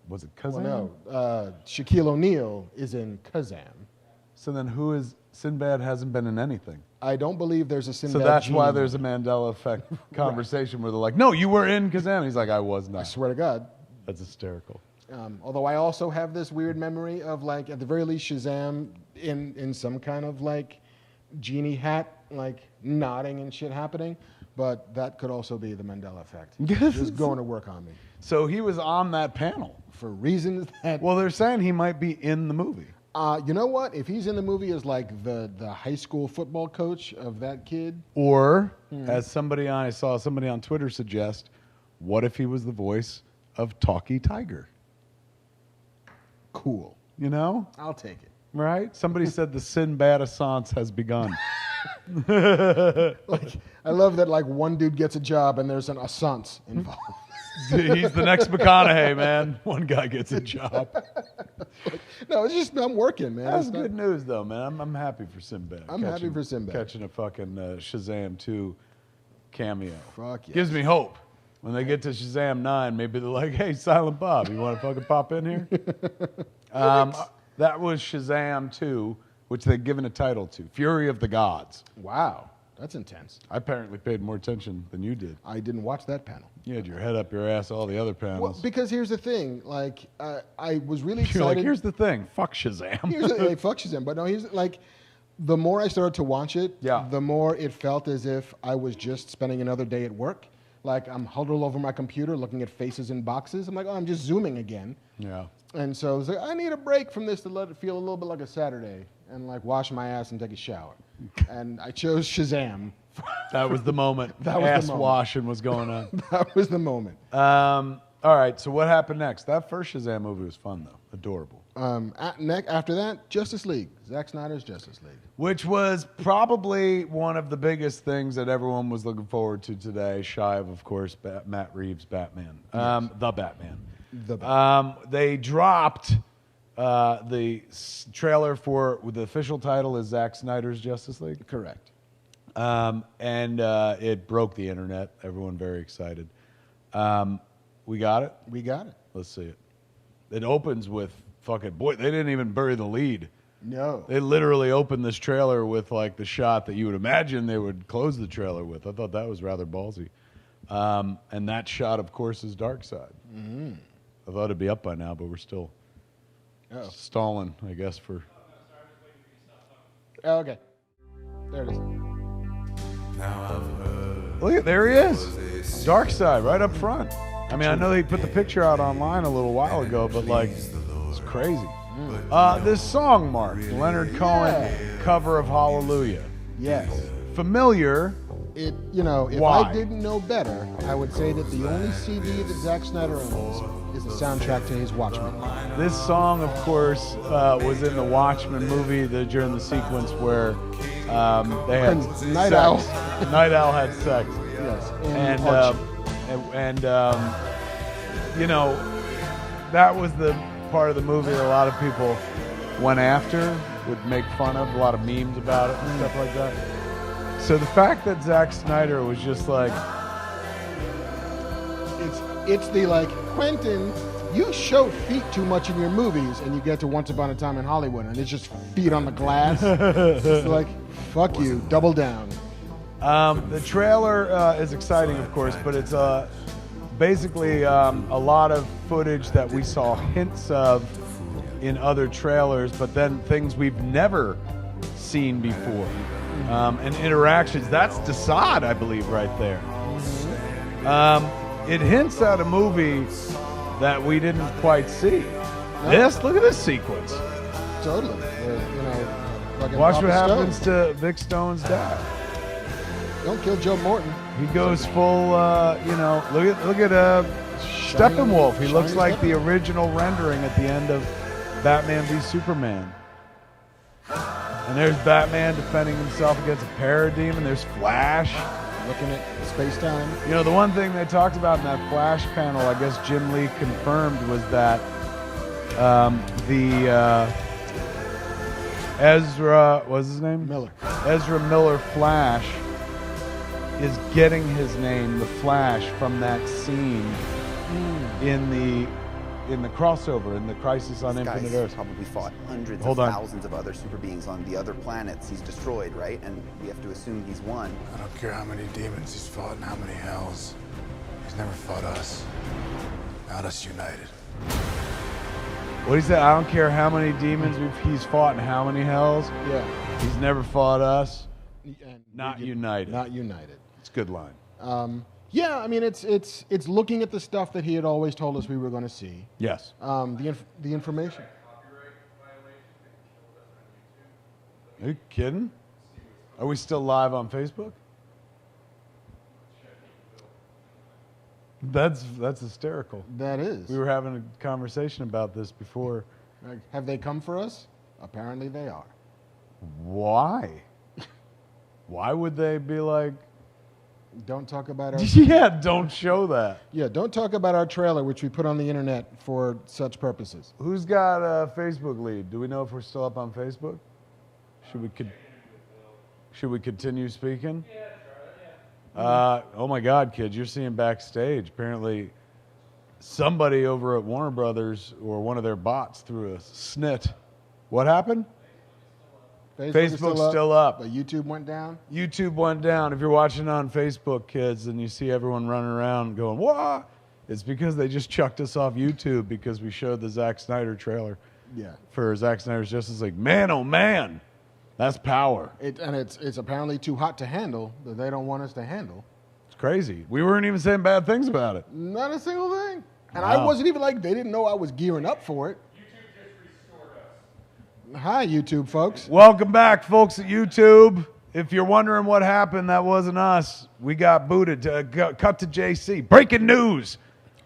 was it Kazam? Well, no. Shaquille O'Neal is in Kazam. So then who is... Sinbad hasn't been in anything. I don't believe there's a Sinbad. So that's why there's a Mandela effect conversation where they're like, no, you were in Kazam. And he's like, I was not. I swear to God. That's hysterical. Although I also have this weird memory of at the very least Shazam in some kind of genie hat, nodding and shit happening. but that could also be the Mandela effect. Just going to work on me. So he was on that panel. For reasons that... Well, they're saying he might be in the movie. You know what? If he's in the movie as like the high school football coach of that kid. Or, as I saw somebody on Twitter suggest, what if he was the voice of Talkie Tiger? Cool. You know? I'll take it. Right? Somebody said the Sinbad Assance has begun. Like, I love that like one dude gets a job and there's an Assance involved. He's the next McConaughey, man. One guy gets a job. No, it's just I'm working, man. That's good news, though, man. I'm happy for Sinbad. I'm happy for Sinbad. Catching a fucking Shazam 2 cameo. Fuck yes. Gives me hope. When they get to Shazam 9, maybe they're like, hey, Silent Bob, you want to fucking pop in here? That was Shazam 2, which they've given a title to, Fury of the Gods. Wow. That's intense. I apparently paid more attention than you did. I didn't watch that panel. You had your head up your ass all the other panels. Well, because here's the thing. Like, I was really excited. You're like, here's the thing. Fuck Shazam. Fuck Shazam. But no, here's like, the more I started to watch it, the more it felt as if I was just spending another day at work. Like, I'm huddled over my computer looking at faces in boxes. I'm like, oh, I'm just zooming again. Yeah. And so I was like, I need a break from this to let it feel a little bit like a Saturday and like wash my ass and take a shower. And I chose Shazam. That was the moment. Ass washing was going on. That was the moment. All right, so what happened next? That first Shazam movie was fun, though. Adorable. After that, Justice League. Zack Snyder's Justice League. Which was probably one of the biggest things that everyone was looking forward to today, shy of course, Matt Reeves' Batman. The Batman. They dropped the trailer for, the official title is Zack Snyder's Justice League? Correct. And it broke the internet. Everyone very excited. We got it? We got it. Let's see it. It opens with fucking, boy, they didn't even bury the lead. No. They literally opened this trailer with like the shot that you would imagine they would close the trailer with. I thought that was rather ballsy. And that shot, of course, is Darkseid. Mm-hmm. I thought it'd be up by now, but we're still stalling, I guess, for... Oh, okay. There it is. Look at, there he is. Darkseid, right up front. I mean, I know they put the picture out online a little while ago, but like, it's crazy. This song, Mark, Leonard Cohen cover of Hallelujah. Yes. Familiar. If I didn't know better, I would say that the only CD that Zack Snyder owns is the soundtrack to his Watchmen. This song, of course, was in the Watchmen movie during the sequence where they had Night Owl. Night Owl had sex. Yes. And that was the part of the movie that a lot of people went after, would make fun of, a lot of memes about it and stuff like that. So the fact that Zack Snyder was just like... It's the like, Quentin, you show feet too much in your movies, and you get to Once Upon a Time in Hollywood, and it's just feet on the glass. It's like, fuck you, double down. The trailer is exciting, of course, but it's basically a lot of footage that we saw hints of in other trailers, but then things we've never seen before. And interactions. That's Desaad, I believe, right there. It hints at a movie that we didn't quite see. Look at this sequence. Totally. Watch what happens to Vic Stone's dad. Don't kill Joe Morton. He goes full, look at Steppenwolf. He looks like the original rendering at the end of Batman v Superman. And there's Batman defending himself against a parademon. There's Flash. Looking at space-time. The one thing they talked about in that Flash panel, I guess Jim Lee confirmed, was that Ezra, what's his name? Miller. Ezra Miller Flash is getting his name, the Flash, from that scene in the crossover, in the Crisis on Infinite Earths. Probably fought hundreds of thousands of other super beings on the other planets he's destroyed, right? And we have to assume he's won. I don't care how many demons he's fought and how many hells. He's never fought us. Not us united. What he said, I don't care how many demons he's fought and how many hells. Yeah. He's never fought us. Not united. Not united. It's a good line. Yeah, I mean, it's looking at the stuff that he had always told us we were going to see. Yes. The information. Are you kidding? Are we still live on Facebook? That's hysterical. That is. We were having a conversation about this before. Have they come for us? Apparently they are. Why? Why would they be like... Don't talk about our... Yeah, don't show that. Yeah, don't talk about our trailer, which we put on the internet for such purposes. Who's got a Facebook lead? Do we know if we're still up on Facebook? Should we continue speaking? Oh my God, kids, you're seeing backstage. Apparently, somebody over at Warner Brothers or one of their bots threw a snit. What happened? Facebook's still up. But YouTube went down? YouTube went down. If you're watching on Facebook, kids, and you see everyone running around going, "What?" It's because they just chucked us off YouTube because we showed the Zack Snyder trailer. Yeah. For Zack Snyder's Justice League. Man, oh man, that's power. It's apparently too hot to handle that they don't want us to handle. It's crazy. We weren't even saying bad things about it. Not a single thing. And Wow. I wasn't even like, they didn't know I was gearing up for it. Hi, YouTube folks. Welcome back, folks at YouTube. If you're wondering what happened, that wasn't us. We got booted. Cut to JC. Breaking news.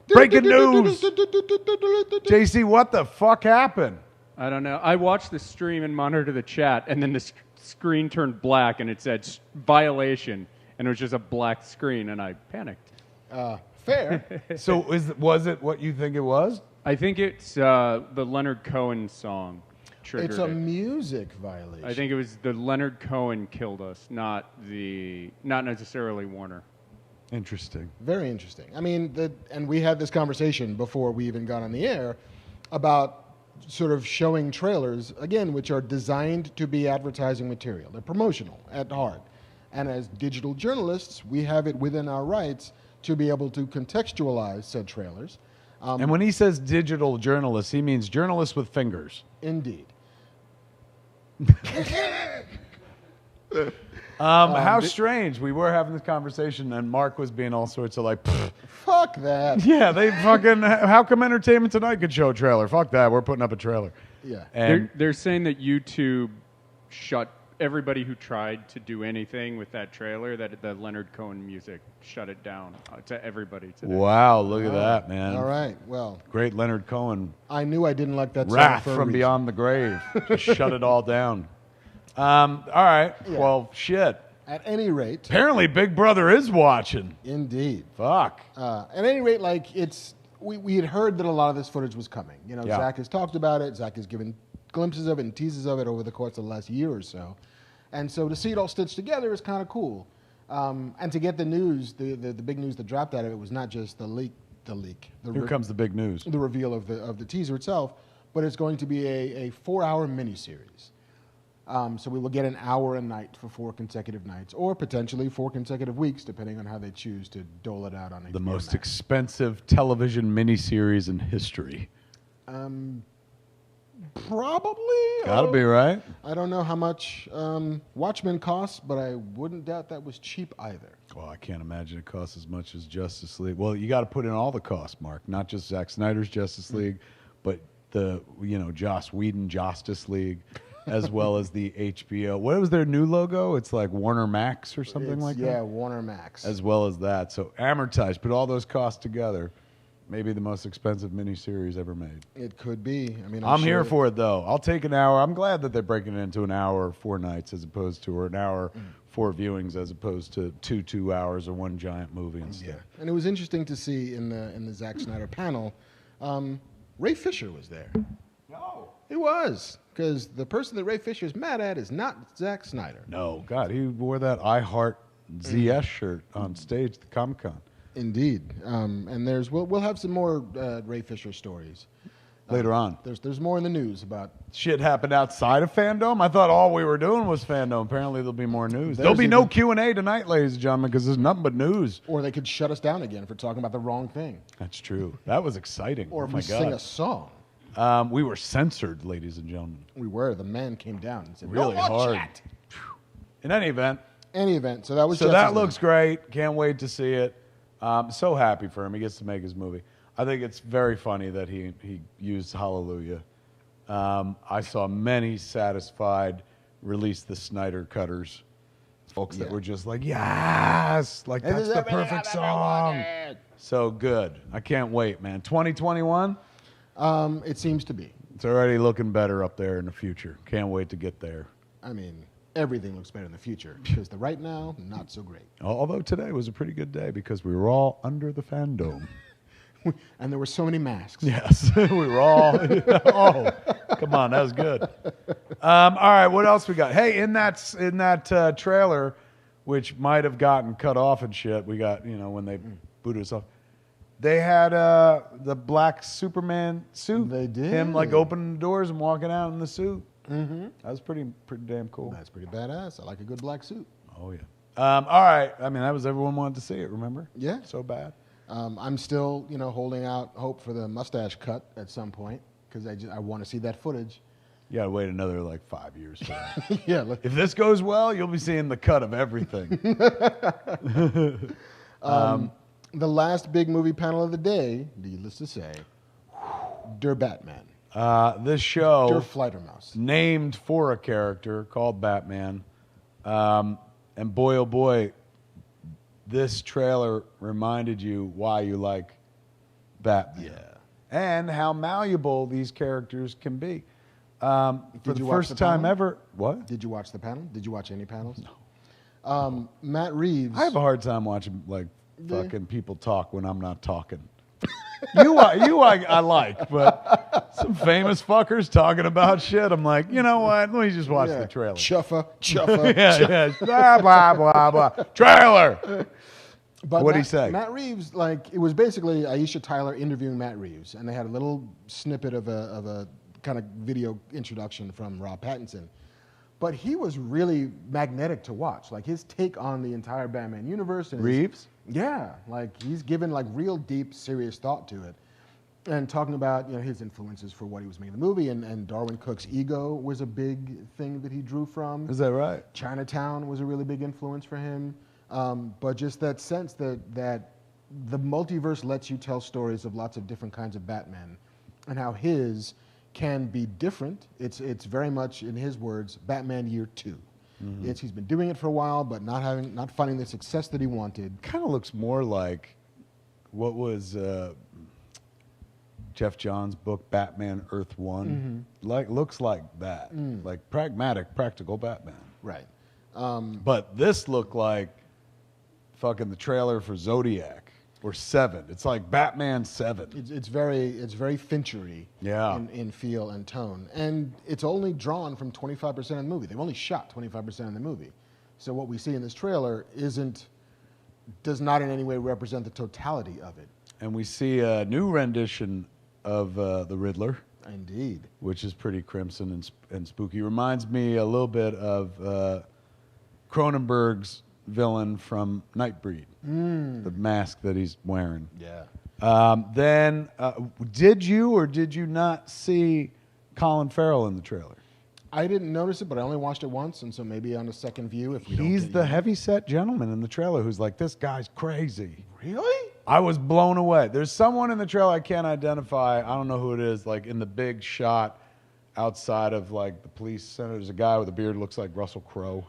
Breaking news. JC, what the fuck happened? I don't know. I watched the stream and monitored the chat, and then the screen turned black, and it said violation, and it was just a black screen, and I panicked. Fair. So was it what you think it was? I think it's the Leonard Cohen song. It's a music violation. I think it was the Leonard Cohen killed us, not necessarily Warner. Interesting. Very interesting. I mean, and we had this conversation before we even got on the air about sort of showing trailers, again, which are designed to be advertising material. They're promotional at heart. And as digital journalists, we have it within our rights to be able to contextualize said trailers. And when he says digital journalists, he means journalists with fingers. Indeed. How strange. We were having this conversation, and Mark was being all sorts of like, fuck that. Yeah, they fucking, how come Entertainment Tonight could show a trailer? Fuck that, we're putting up a trailer. Yeah. And They're saying that YouTube shut everybody who tried to do anything with that trailer, that the Leonard Cohen music shut it down to everybody today. wow, look at that, man. All right, well. Great Leonard Cohen. I knew I didn't like that song Wrath for a from reason. beyond the grave. Just shut it all down. All right, Yeah. well, shit. At any rate. Apparently Big Brother is watching. Indeed. Fuck. At any rate, like, we had heard that a lot of this footage was coming. You know, Yeah. Zach has talked about it. Zach has given glimpses of it and teases of it over the course of the last year or so. And so to see it all stitched together is kind of cool. And to get the news, the big news that dropped out of it was not just the leak. Here comes the big news. The reveal of the teaser itself, but it's going to be a 4-hour miniseries. So we will get an hour a night for 4 consecutive nights, or potentially 4 consecutive weeks, depending on how they choose to dole it out on The HBO most Max. expensive television miniseries in history. Probably. Gotta be, right? I don't know how much Watchmen costs, but I wouldn't doubt that was cheap either. Well, I can't imagine it costs as much as Justice League. Well, you got to put in all the costs, Mark. Not just Zack Snyder's Justice League, but the Joss Whedon Justice League, as well as the HBO. What was their new logo? It's like Warner Max or something like that. Yeah, Warner Max. As well as that. So amortized. Put all those costs together. Maybe the most expensive miniseries ever made. It could be. I mean, I'm sure here for it, though. I'll take an hour. I'm glad that they're breaking it into an hour 4 nights as opposed to, or an hour 4 viewings as opposed to 2 hours or one giant movie instead. Yeah. And it was interesting to see in the Zack Snyder panel, Ray Fisher was there. No. He was, because the person that Ray Fisher's mad at is not Zack Snyder. No, God, he wore that I Heart ZS shirt on stage at the Comic-Con. Indeed. And we'll have some more Ray Fisher stories. Later on. There's more in the news about... Shit happened outside of Fandome? I thought all we were doing was Fandome. Apparently there'll be more news. There'll be no Q&A tonight, ladies and gentlemen, because there's nothing but news. Or they could shut us down again for talking about the wrong thing. That's true. That was exciting. Or oh if my we God. sing a song. We were censored, ladies and gentlemen. We were. The man came down and said, really "No more hard. chat." In any event, Any event, so that was. So that looks great. Can't wait to see it. So happy for him. He gets to make his movie. I think it's very funny that he used Hallelujah. I saw many satisfied release the Snyder cutters. Folks that were just like, yes, like that's the perfect song. So good. I can't wait, man. 2021? It seems to be. It's already looking better up there in the future. Can't wait to get there. I mean, everything looks better in the future because the right now, not so great. Although today was a pretty good day because we were all under the Fandome. And there were so many masks. Yes, we were all. Oh, come on, that was good. All right, what else we got? Hey, in that trailer, which might have gotten cut off and shit, we got when they booted us off. They had the black Superman suit. They did. Him like opening the doors and walking out in the suit. Mm-hmm. That was pretty damn cool. That's pretty badass. I like a good black suit. Oh yeah. All right. I mean, that was everyone wanted to see it. Remember? Yeah. So bad. I'm still, holding out hope for the mustache cut at some point because I want to see that footage. You gotta wait another like 5 years for that. Yeah. If this goes well, you'll be seeing the cut of everything. The last big movie panel of the day, needless to say, Der Batman. This show Der Fledermaus. Named for a character called Batman. And boy, oh boy, this trailer reminded you why you like Batman. Yeah. And how malleable these characters can be. For the first time ever. What? Did you watch the panel? Did you watch any panels? No. Matt Reeves. I have a hard time watching like fucking people talk when I'm not talking. I like, but some famous fuckers talking about shit. I'm like, you know what? Let me just watch the trailer. Chuffa. Yeah. Blah, blah, blah, blah. Trailer. But What'd he say? Matt Reeves, it was basically Aisha Tyler interviewing Matt Reeves, and they had a little snippet of a kind of video introduction from Rob Pattinson. But he was really magnetic to watch. Like his take on the entire Batman universe. And Reeves? Yeah, he's given real deep, serious thought to it, and talking about his influences for what he was making the movie. And Darwin Cook's ego was a big thing that he drew from. Is that right? Chinatown was a really big influence for him. But just that sense that the multiverse lets you tell stories of lots of different kinds of Batman, and how his can be different. It's very much, in his words, Batman Year 2. Mm-hmm. He's been doing it for a while, but not finding the success that he wanted. Kind of looks more like what was Jeff Johns' book, Batman Earth 1. Mm-hmm. Looks like that. Like pragmatic, practical Batman. Right. But this looked like fucking the trailer for Zodiac. Or 7. It's like Batman 7. It's very Finchery in feel and tone. And it's only drawn from 25% of the movie. They've only shot 25% of the movie. So what we see in this trailer does not in any way represent the totality of it. And we see a new rendition of the Riddler. Indeed. Which is pretty crimson and spooky. Reminds me a little bit of Cronenberg's villain from Nightbreed. The mask that he's wearing. Yeah. Then, did you or did you not see Colin Farrell in the trailer? I didn't notice it, but I only watched it once, and so maybe on a second view, if we don't He's the heavyset gentleman in the trailer who's like, this guy's crazy. Really? I was blown away. There's someone in the trailer I can't identify. I don't know who it is. Like in the big shot outside of the police center, there's a guy with a beard who looks like Russell Crowe.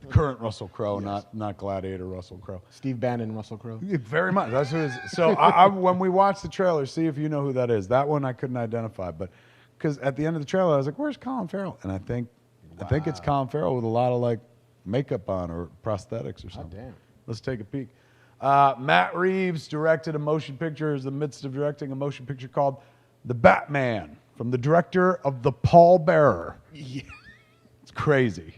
Current Russell Crowe, yes. not Gladiator Russell Crowe. Steve Bannon Russell Crowe. Very much. That's who it is. So I, when we watch the trailer, see if you know who that is. That one I couldn't identify, but because at the end of the trailer I was like, "Where's Colin Farrell?" And I think it's Colin Farrell with a lot of makeup on or prosthetics or something. Oh, damn. Let's take a peek. Matt Reeves directed a motion picture. Is in the midst of directing a motion picture called The Batman from the director of The Pallbearer. Yeah. It's crazy.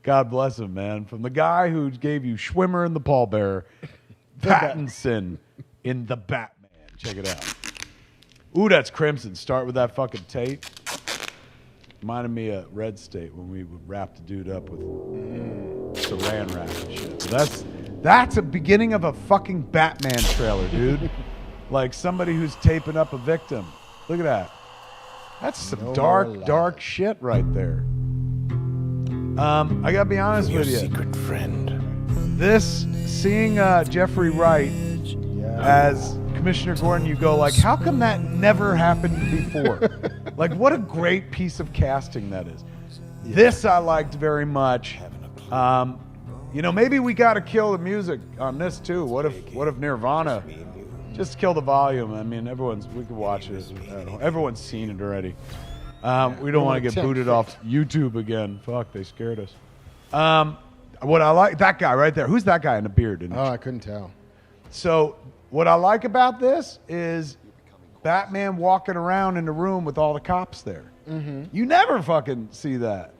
God bless him, man. From the guy who gave you Schwimmer and The Pallbearer, Pattinson in The Batman. Check it out. Ooh, that's crimson. Start with that fucking tape. Reminded me of Red State when we would wrap the dude up with saran wrap and shit. So that's a beginning of a fucking Batman trailer, dude. Like somebody who's taping up a victim. Look at that. That's some dark shit right there. I gotta be honest with you. Secret friend. Seeing Jeffrey Wright as Commissioner Gordon, you go like, how come that never happened before? Like, what a great piece of casting that is. Yeah. This I liked very much. Maybe we got to kill the music on this too. What if Nirvana just kill the volume? I mean, we could watch it. Everyone's seen it already. We don't want to get booted off YouTube again. Fuck, they scared us. What I like, that guy right there. Who's that guy in the beard? I couldn't tell. So what I like about this is Batman walking around in the room with all the cops there. Mm-hmm. You never fucking see that.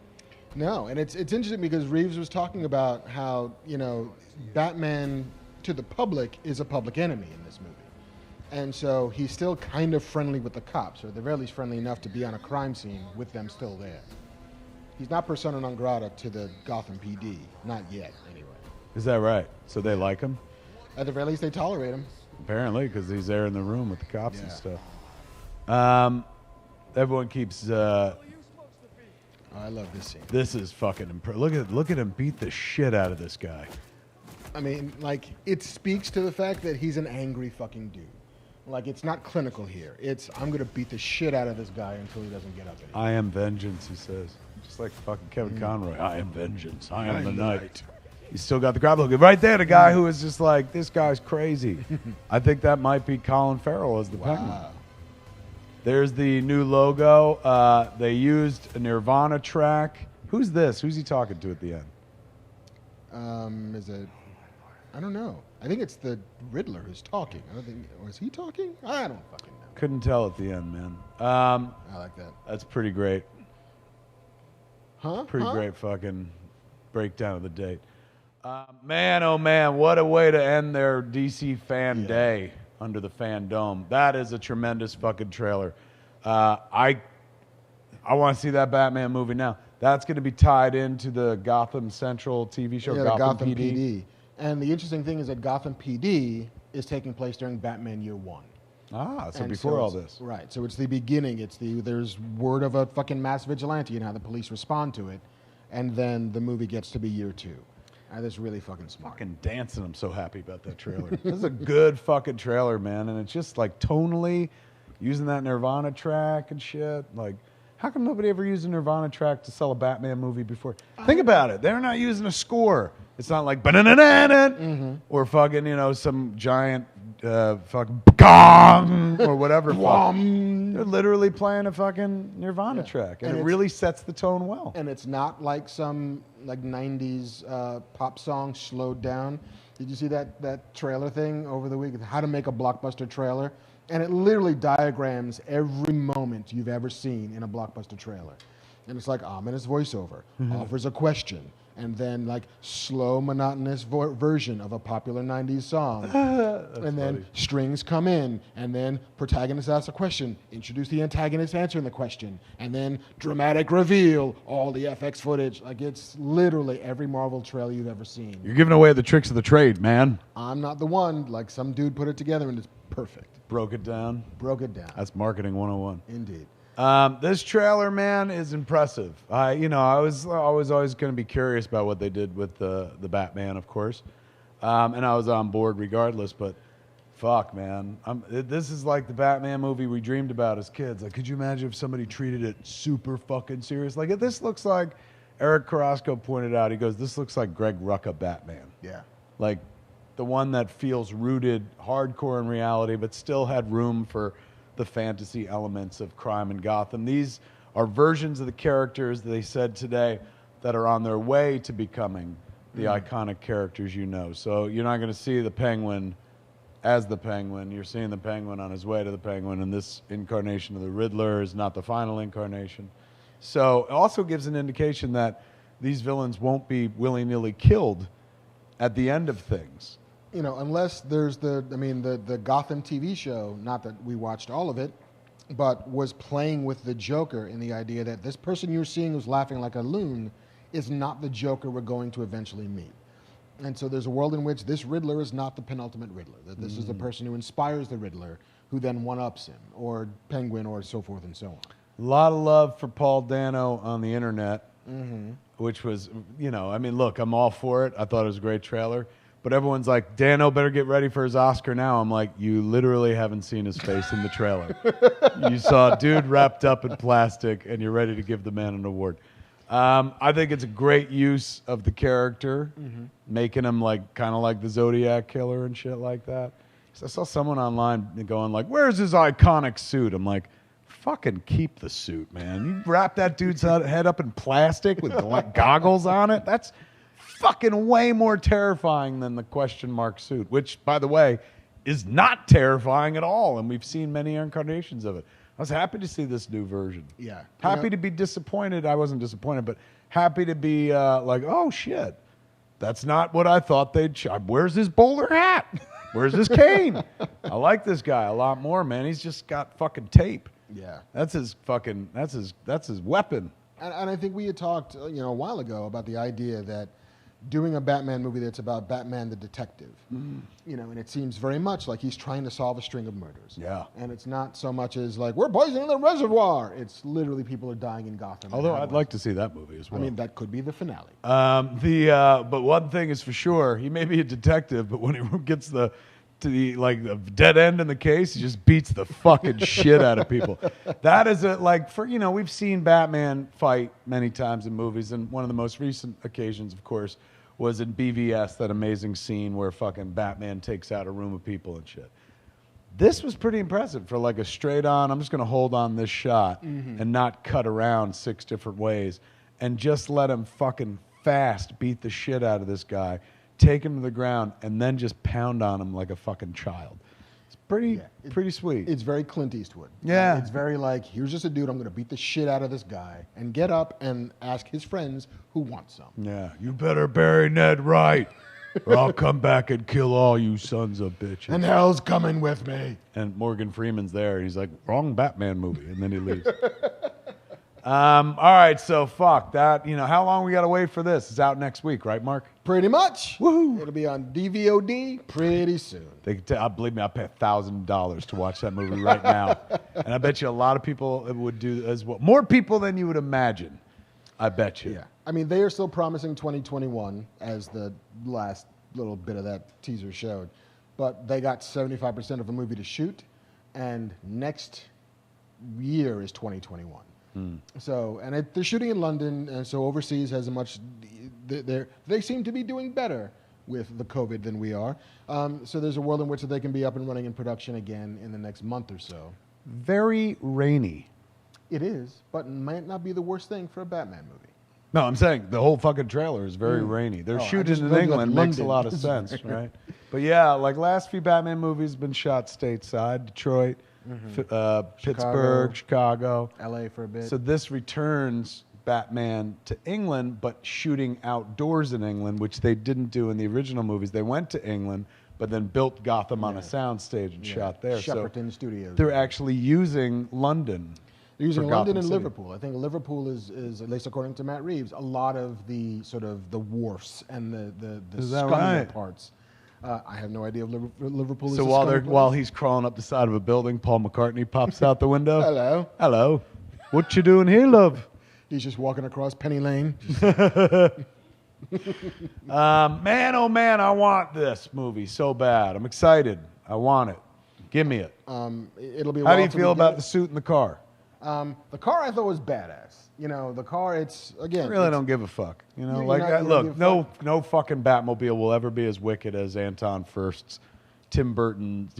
No, and it's interesting because Reeves was talking about how, Batman to the public is a public enemy in this movie. And so he's still kind of friendly with the cops, or at the very least friendly enough to be on a crime scene with them still there. He's not persona non grata to the Gotham PD. Not yet, anyway. Is that right? So they like him? At the very least, they tolerate him. Apparently, because he's there in the room with the cops and stuff. Everyone keeps... I love this scene. This is fucking impressive. Look at him beat the shit out of this guy. I mean, it speaks to the fact that he's an angry fucking dude. It's not clinical here. It's, I'm going to beat the shit out of this guy until he doesn't get up anymore. I am vengeance, he says. Just like fucking Kevin Conroy. I am vengeance. I am the night. He's still got the crowd looking. Right there, the guy who is just like, this guy's crazy. I think that might be Colin Farrell as the Penguin. There's the new logo. They used a Nirvana track. Who's this? Who's he talking to at the end? I don't know. I think it's the Riddler who's talking. I don't think, was he talking? I don't fucking know. Couldn't tell at the end, man. I like that. That's pretty great. Huh? Pretty great fucking breakdown of the date. Man, oh man, what a way to end their DC fan day under the Fandome. That is a tremendous fucking trailer. I want to see that Batman movie now. That's going to be tied into the Gotham Central TV show, Gotham PD. And the interesting thing is that Gotham PD is taking place during Batman Year One. So before all this. Right. So it's the beginning. There's word of a fucking mass vigilante and how the police respond to it. And then the movie gets to be Year Two. That's really fucking smart. Fucking dancing. I'm so happy about that trailer. This is a good fucking trailer, man. And it's just like tonally using that Nirvana track and shit. Like, how come nobody ever used a Nirvana track to sell a Batman movie before? Think about it. They're not using a score. It's not like or fucking, some giant fucking gong or whatever. They're literally playing a fucking Nirvana track. And it really sets the tone well. And it's not like some 90s pop song slowed down. Did you see that trailer thing over the week? How to make a blockbuster trailer? And it literally diagrams every moment you've ever seen in a blockbuster trailer. And it's like ominous voiceover, offers a question, and then slow, monotonous version of a popular 90s song. And then strings come in, and then protagonist asks a question, introduce the antagonist answering the question, and then dramatic reveal, all the FX footage. It's literally every Marvel trailer you've ever seen. You're giving away the tricks of the trade, man. I'm not the one. Some dude put it together, and it's perfect. Broke it down. That's marketing 101. Indeed. This trailer, man, is impressive. I was always going to be curious about what they did with the Batman, of course, and I was on board regardless. But fuck, man, this is like the Batman movie we dreamed about as kids. Could you imagine if somebody treated it super fucking serious? This looks like Eric Carrasco pointed out. He goes, "This looks like Greg Rucka Batman." Yeah. The one that feels rooted hardcore in reality, but still had room for the fantasy elements of crime in Gotham. These are versions of the characters that they said today that are on their way to becoming the iconic characters you know. So you're not going to see the Penguin as the Penguin. You're seeing the Penguin on his way to the Penguin, and this incarnation of the Riddler is not the final incarnation. So it also gives an indication that these villains won't be willy-nilly killed at the end of things. Unless there's the Gotham TV show, not that we watched all of it, but was playing with the Joker in the idea that this person you're seeing who's laughing like a loon is not the Joker we're going to eventually meet. And so there's a world in which this Riddler is not the penultimate Riddler. That this is the person who inspires the Riddler, who then one-ups him, or Penguin, or so forth and so on. A lot of love for Paul Dano on the internet. which was, I mean, look, I'm all for it. I thought it was a great trailer. But everyone's like, Dano better get ready for his Oscar now. I'm like, you literally haven't seen his face in the trailer. You saw a dude wrapped up in plastic, and you're ready to give the man an award. I think it's a great use of the character, making him kind of like the Zodiac Killer and shit like that. So I saw someone online going like, where's his iconic suit? I'm like, fucking keep the suit, man. You wrap that dude's head up in plastic with goggles on it. That's fucking way more terrifying than the question mark suit, which, by the way, is not terrifying at all. And we've seen many incarnations of it. I was happy to see this new version. Yeah. Happy to be disappointed. I wasn't disappointed, but happy to be like, oh, shit. That's not what I thought they'd Where's his bowler hat? Where's his cane? I like this guy a lot more, man. He's just got fucking tape. Yeah. That's his fucking, that's his weapon. And I think we had talked, a while ago about the idea that doing a Batman movie that's about Batman the detective, and it seems very much like he's trying to solve a string of murders. Yeah. And it's not so much as like, we're poisoning the reservoir. It's literally people are dying in Gotham. Although I'd like to see that movie as well. I mean, that could be the finale. But one thing is for sure, he may be a detective, but when he gets to the dead end in the case, he just beats the fucking shit out of people. That is we've seen Batman fight many times in movies, and one of the most recent occasions, of course, was in BVS, that amazing scene where fucking Batman takes out a room of people and shit. This was pretty impressive for a straight on, I'm just going to hold on this shot and not cut around 6 different ways and just let him fucking fast beat the shit out of this guy, take him to the ground, and then just pound on him like a fucking child. It's pretty sweet. It's very Clint Eastwood. Yeah. It's very like, here's just a dude, I'm going to beat the shit out of this guy and get up and ask his friends who want some. Yeah. You better bury Ned right, or I'll come back and kill all you sons of bitches. And hell's coming with me. And Morgan Freeman's there, and he's like, wrong Batman movie, and then he leaves. All right, so fuck that. How long we got to wait for this? It's out next week, right, Mark? Pretty much. Woohoo! It'll be on DVOD pretty soon. Believe me, I'll pay $1,000 to watch that movie right now. And I bet you a lot of people would do as well. More people than you would imagine, I bet you. Yeah. I mean, they are still promising 2021, as the last little bit of that teaser showed. But they got 75% of the movie to shoot, and next year is 2021. So, and they're shooting in London, and so overseas has a much. They seem to be doing better with the COVID than we are. So there's a world in which they can be up and running in production again in the next month or so. Very rainy. It is, but it might not be the worst thing for a Batman movie. No, I'm saying the whole fucking trailer is very rainy. They're shooting in England, makes a lot of sense, right? But yeah, last few Batman movies have been shot stateside, Detroit. Pittsburgh, Chicago, LA for a bit. So this returns Batman to England, but shooting outdoors in England, which they didn't do in the original movies. They went to England, but then built Gotham on a soundstage and shot there. Shepperton Studios. They're actually using London. They're using for London Gotham and City. Liverpool. I think Liverpool is, at least according to Matt Reeves, a lot of the sort of the wharfs and the scummier parts. I have no idea if Liverpool is. So while he's crawling up the side of a building, Paul McCartney pops out the window. Hello. What you doing here, love? He's just walking across Penny Lane. Man, oh man, I want this movie so bad. I'm excited. I want it. Give me it. It'll be. How do you feel about the suit in the car? The car I thought was badass. The car. It's again. I really don't give a fuck. No fucking Batmobile will ever be as wicked as Anton Furst's, Tim Burton's,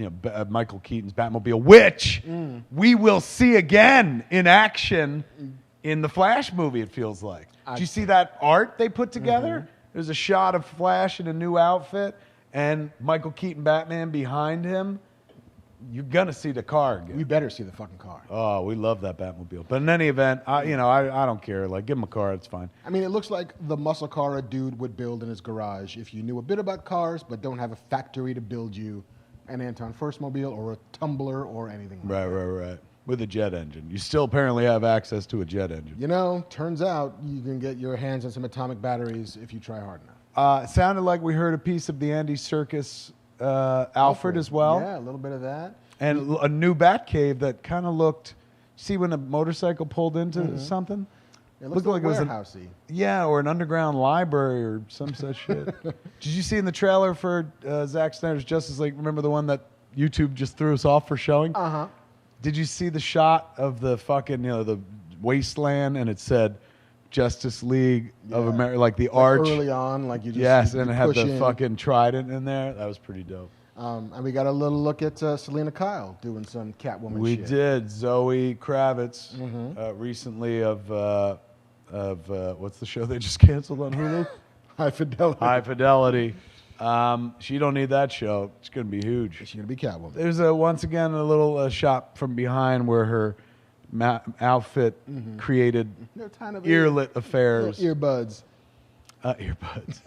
Michael Keaton's Batmobile, which we will see again in action in the Flash movie. It feels like. Did you see that art they put together? There's a shot of Flash in a new outfit and Michael Keaton Batman behind him. You're gonna see the car again. We better see the fucking car. Oh, we love that Batmobile. But in any event, I don't care. Give him a car, it's fine. I mean, it looks like the muscle car a dude would build in his garage if you knew a bit about cars, but don't have a factory to build you an Anton Furstmobile or a Tumbler or anything like that. Right. With a jet engine. You still apparently have access to a jet engine. Turns out you can get your hands on some atomic batteries if you try hard enough. It sounded like we heard a piece of the Andy Serkis Alfred as well. Yeah, a little bit of that. And a new Batcave that kind of looked... See when a motorcycle pulled into something? It looks like warehousey. Yeah, or an underground library or some such shit. Did you see in the trailer for Zack Snyder's Justice League? Remember the one that YouTube just threw us off for showing? Uh-huh. Did you see the shot of the fucking, the wasteland, and it said Justice League of America, like the arch? Early on, like you just Yes, you and it had the in. fucking trident in there. That was pretty dope. And we got a little look at Selena Kyle doing some Catwoman We shit. did. Zoe Kravitz recently of what's the show they just canceled on Hulu? High Fidelity. High Fidelity. She don't need that show. It's going to be huge. She's going to be Catwoman. There's once again a little shot from behind where her outfit created earlit affairs. Earbuds. Earbuds.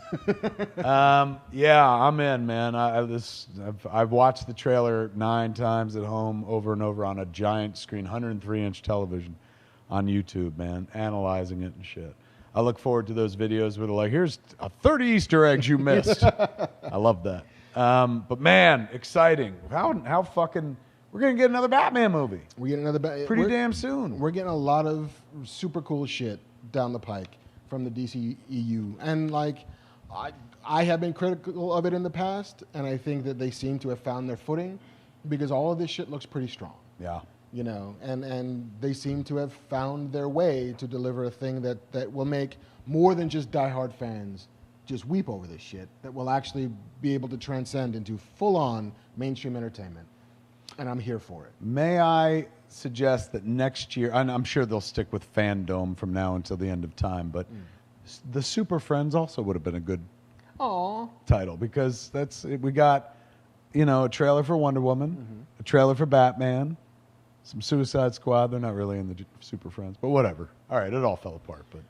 Yeah, I'm in, man. I've watched the trailer 9 times at home over and over on a giant screen, 103-inch television on YouTube, man, analyzing it and shit. I look forward to those videos where they're like, here's 30 Easter eggs you missed. I love that. But man, exciting. How fucking... We're going to get another Batman movie. We get another pretty damn soon. We're getting a lot of super cool shit down the pike from the DC EU. And like, I have been critical of it in the past, and I think that they seem to have found their footing because all of this shit looks pretty strong. Yeah. And they seem to have found their way to deliver a thing that will make more than just diehard fans just weep over this shit, that will actually be able to transcend into full-on mainstream entertainment. And I'm here for it. May I suggest that next year, and I'm sure they'll stick with Fandome from now until the end of time, but the Super Friends also would have been a good title, because we got, a trailer for Wonder Woman, a trailer for Batman, some Suicide Squad. They're not really in the Super Friends, but whatever. All right, it all fell apart, but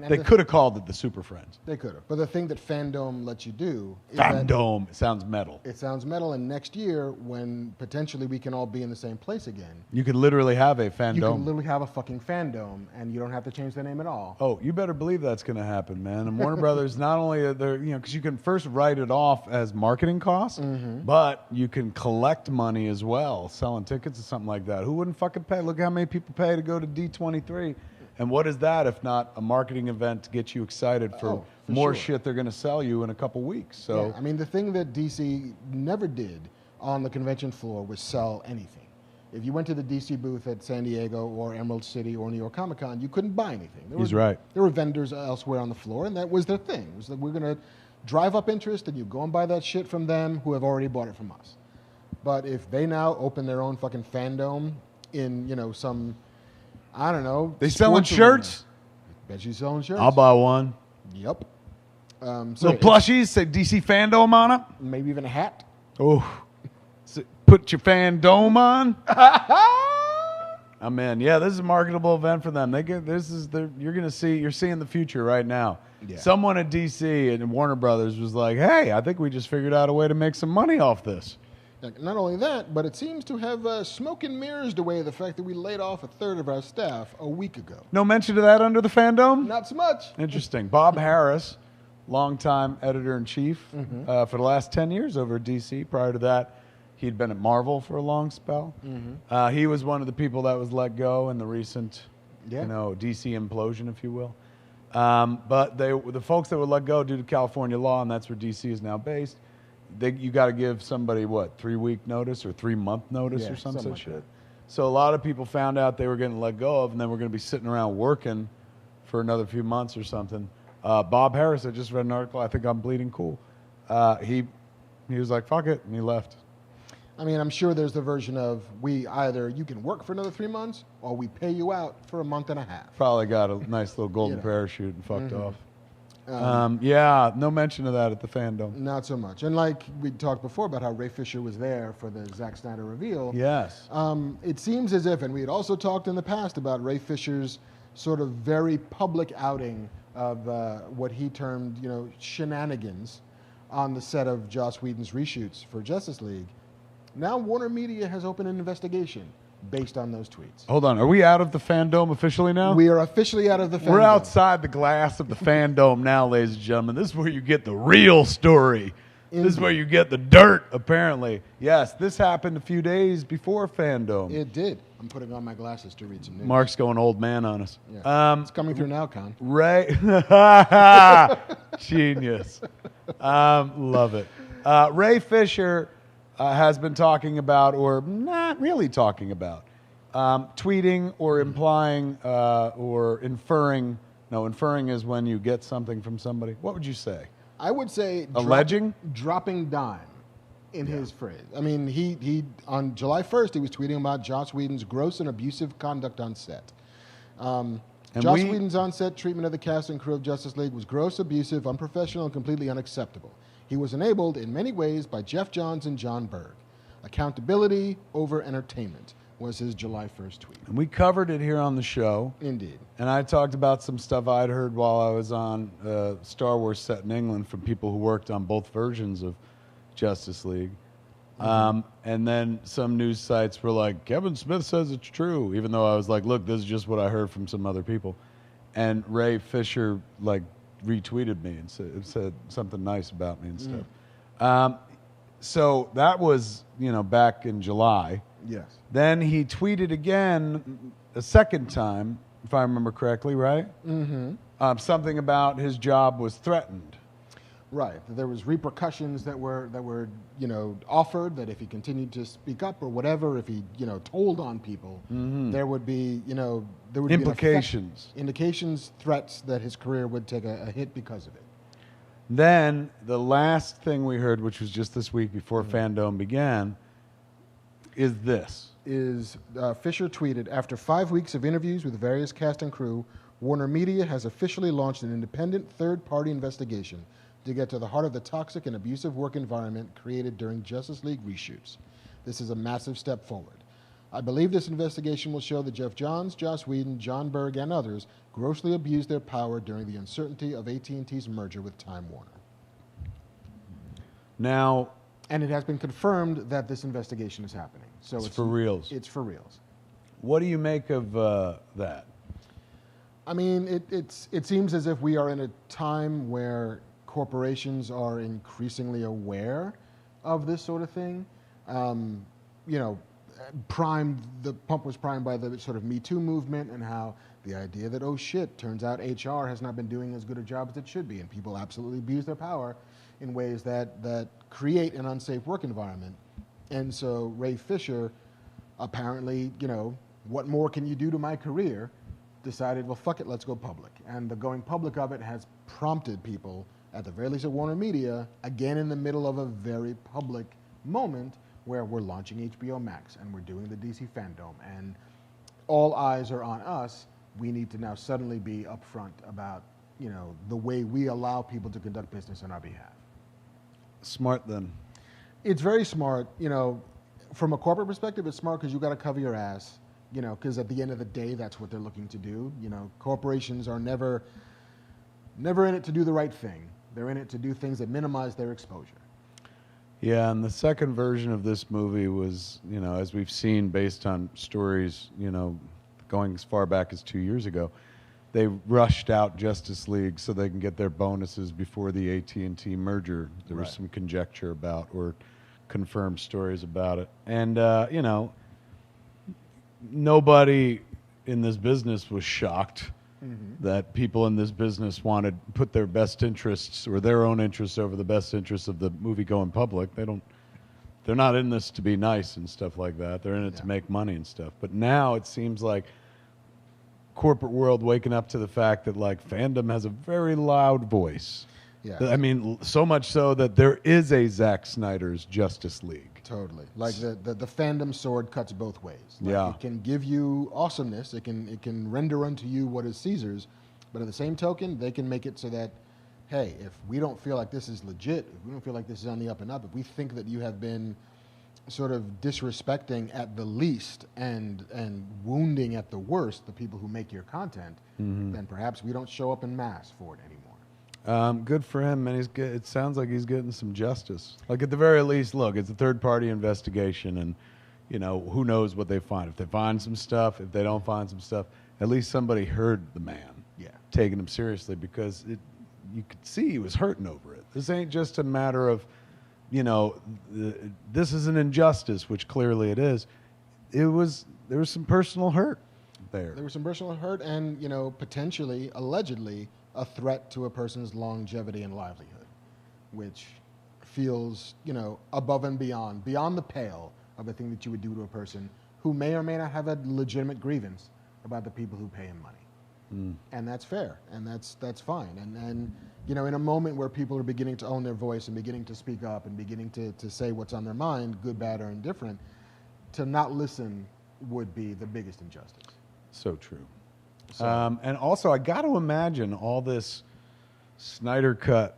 they could have called it the Super Friends. They could have. But the thing that Fandome lets you do is Fandome. It sounds metal. It sounds metal, and next year, when potentially we can all be in the same place again, you could literally have a Fandome. You can literally have a fucking Fandome, and you don't have to change the name at all. Oh, you better believe that's going to happen, man. And Warner Brothers, not only are there, because you can first write it off as marketing costs, but you can collect money as well, selling tickets or something like that. Who wouldn't fucking pay? Look how many people pay to go to D23. And what is that if not a marketing event to get you excited for more shit they're going to sell you in a couple weeks? So, yeah, I mean, the thing that DC never did on the convention floor was sell anything. If you went to the DC booth at San Diego or Emerald City or New York Comic Con, you couldn't buy anything. He's right. There were vendors elsewhere on the floor, and that was their thing. It was that we're going to drive up interest, and you go and buy that shit from them who have already bought it from us. But if they now open their own fucking Fandome in, some... I don't know. They selling shirts? I bet you selling shirts. I'll buy one. Yep. Little plushies, say DC Fandome on it. Maybe even a hat. Oh. So put your Fandome on. I'm in. Yeah, this is a marketable event for them. You're seeing the future right now. Yeah. Someone at DC and Warner Brothers was like, hey, I think we just figured out a way to make some money off this. Not only that, but it seems to have smoke and mirrors away the fact that we laid off 1/3 of our staff a week ago. No mention of that under the Fandome? Not so much. Interesting. Bob Harris, longtime editor-in-chief for the last 10 years over at DC. Prior to that, he'd been at Marvel for a long spell. He was one of the people that was let go in the recent DC implosion, if you will. But the folks that were let go due to California law, and that's where DC is now based, you got to give somebody, 3-week notice or 3-month notice or some such shit. So a lot of people found out they were getting let go of, and then we're going to be sitting around working for another few months or something. Bob Harris, I just read an article, I think I'm bleeding cool. He was like, fuck it, and he left. I mean, I'm sure there's the version of you can work for another 3 months, or we pay you out for a month and a half. Probably got a nice little golden parachute and fucked off. No mention of that at the Fandome. Not so much. And like we talked before about how Ray Fisher was there for the Zack Snyder reveal. Yes. It seems as if, and we had also talked in the past about Ray Fisher's sort of very public outing of what he termed, shenanigans on the set of Joss Whedon's reshoots for Justice League. Now Warner Media has opened an investigation based on those tweets. Hold on. Are we out of the Fandome officially now? We are officially out of the Fandome. We're outside the glass of the Fandome now, ladies and gentlemen. This is where you get the real story This is where you get the dirt, apparently. Yes, this happened a few days before Fandome. It did. I'm putting on my glasses to read some news. Mark's going old man on us. Yeah. It's coming through now, Con. Ray, genius. Love it. Ray Fisher has been talking about, or not really talking about, tweeting or implying or inferring. No, inferring is when you get something from somebody. What would you say? I would say alleging, dropping dime in his phrase. I mean, he on July 1st he was tweeting about Joss Whedon's gross and abusive conduct on set. Joss Whedon's on-set treatment of the cast and crew of Justice League was gross, abusive, unprofessional, and completely unacceptable. He was enabled in many ways by Jeff Johns and John Berg. Accountability over entertainment was his July 1st tweet. And we covered it here on the show. Indeed. And I talked about some stuff I'd heard while I was on Star Wars set in England from people who worked on both versions of Justice League. And then some news sites were like, Kevin Smith says it's true, even though I was like, look, this is just what I heard from some other people. And Ray Fisher like retweeted me and said something nice about me and stuff. So that was, back in July. Yes. Then he tweeted again a second time, if I remember correctly, right? Mm-hmm. Something about his job was threatened. Right. There was repercussions that were offered, that if he continued to speak up or whatever, if he told on people, there would be there would implications, be indications, threats that his career would take a hit because of it. Then the last thing we heard, which was just this week before Fandome began, is this. Fisher tweeted, after 5 weeks of interviews with various cast and crew, Warner Media has officially launched an independent third-party investigation to get to the heart of the toxic and abusive work environment created during Justice League reshoots. This is a massive step forward. I believe this investigation will show that Jeff Johns, Joss Whedon, John Berg, and others grossly abused their power during the uncertainty of AT&T's merger with Time Warner. Now... And it has been confirmed that this investigation is happening. So it's for reals. It's for reals. What do you make of that? I mean, it seems as if we are in a time where corporations are increasingly aware of this sort of thing. The pump was primed by the sort of Me Too movement, and how the idea that, oh shit, turns out HR has not been doing as good a job as it should be, and people absolutely abuse their power in ways that create an unsafe work environment. And so Ray Fisher, apparently, what more can you do to my career, decided, well, fuck it, let's go public. And the going public of it has prompted people, at the very least at Warner Media, again in the middle of a very public moment where we're launching HBO Max and we're doing the DC Fandome, and all eyes are on us. We need to now suddenly be upfront about, the way we allow people to conduct business on our behalf. Smart then. It's very smart. From a corporate perspective, it's smart because you got to cover your ass. Because at the end of the day, that's what they're looking to do. Corporations are never in it to do the right thing. They're in it to do things that minimize their exposure. Yeah, and the second version of this movie was, as we've seen based on stories, going as far back as 2 years ago, they rushed out Justice League so they can get their bonuses before the AT&T merger. There was some conjecture about, or confirmed stories about it. And, nobody in this business was shocked that people in this business wanted to put their best interests or their own interests over the best interests of the movie going public. They're not in this to be nice and stuff like that. They're in it to make money and stuff. But now it seems like corporate world waking up to the fact that fandom has a very loud voice. Yeah. I mean, so much so that there is a Zack Snyder's Justice League. Totally. Like the fandom sword cuts both ways. It can give you awesomeness. It can render unto you what is Caesar's, but at the same token, they can make it so that, hey, if we don't feel like this is legit, if we don't feel like this is on the up and up, if we think that you have been sort of disrespecting at the least and wounding at the worst the people who make your content, then perhaps we don't show up en masse for it anymore. Good for him, and it sounds like he's getting some justice. At the very least, look, it's a third-party investigation, and who knows what they find. If they find some stuff, if they don't find some stuff, at least somebody heard the man, taking him seriously, because you could see he was hurting over it. This ain't just a matter of this is an injustice, which clearly it is. There was some personal hurt there. There was some personal hurt and, potentially, allegedly, a threat to a person's longevity and livelihood, which feels, above and beyond the pale of a thing that you would do to a person who may or may not have a legitimate grievance about the people who pay him money. And that's fair, and that's fine. And in a moment where people are beginning to own their voice and beginning to speak up and beginning to say what's on their mind, good, bad, or indifferent, to not listen would be the biggest injustice. So true. And also, I got to imagine all this Snyder Cut,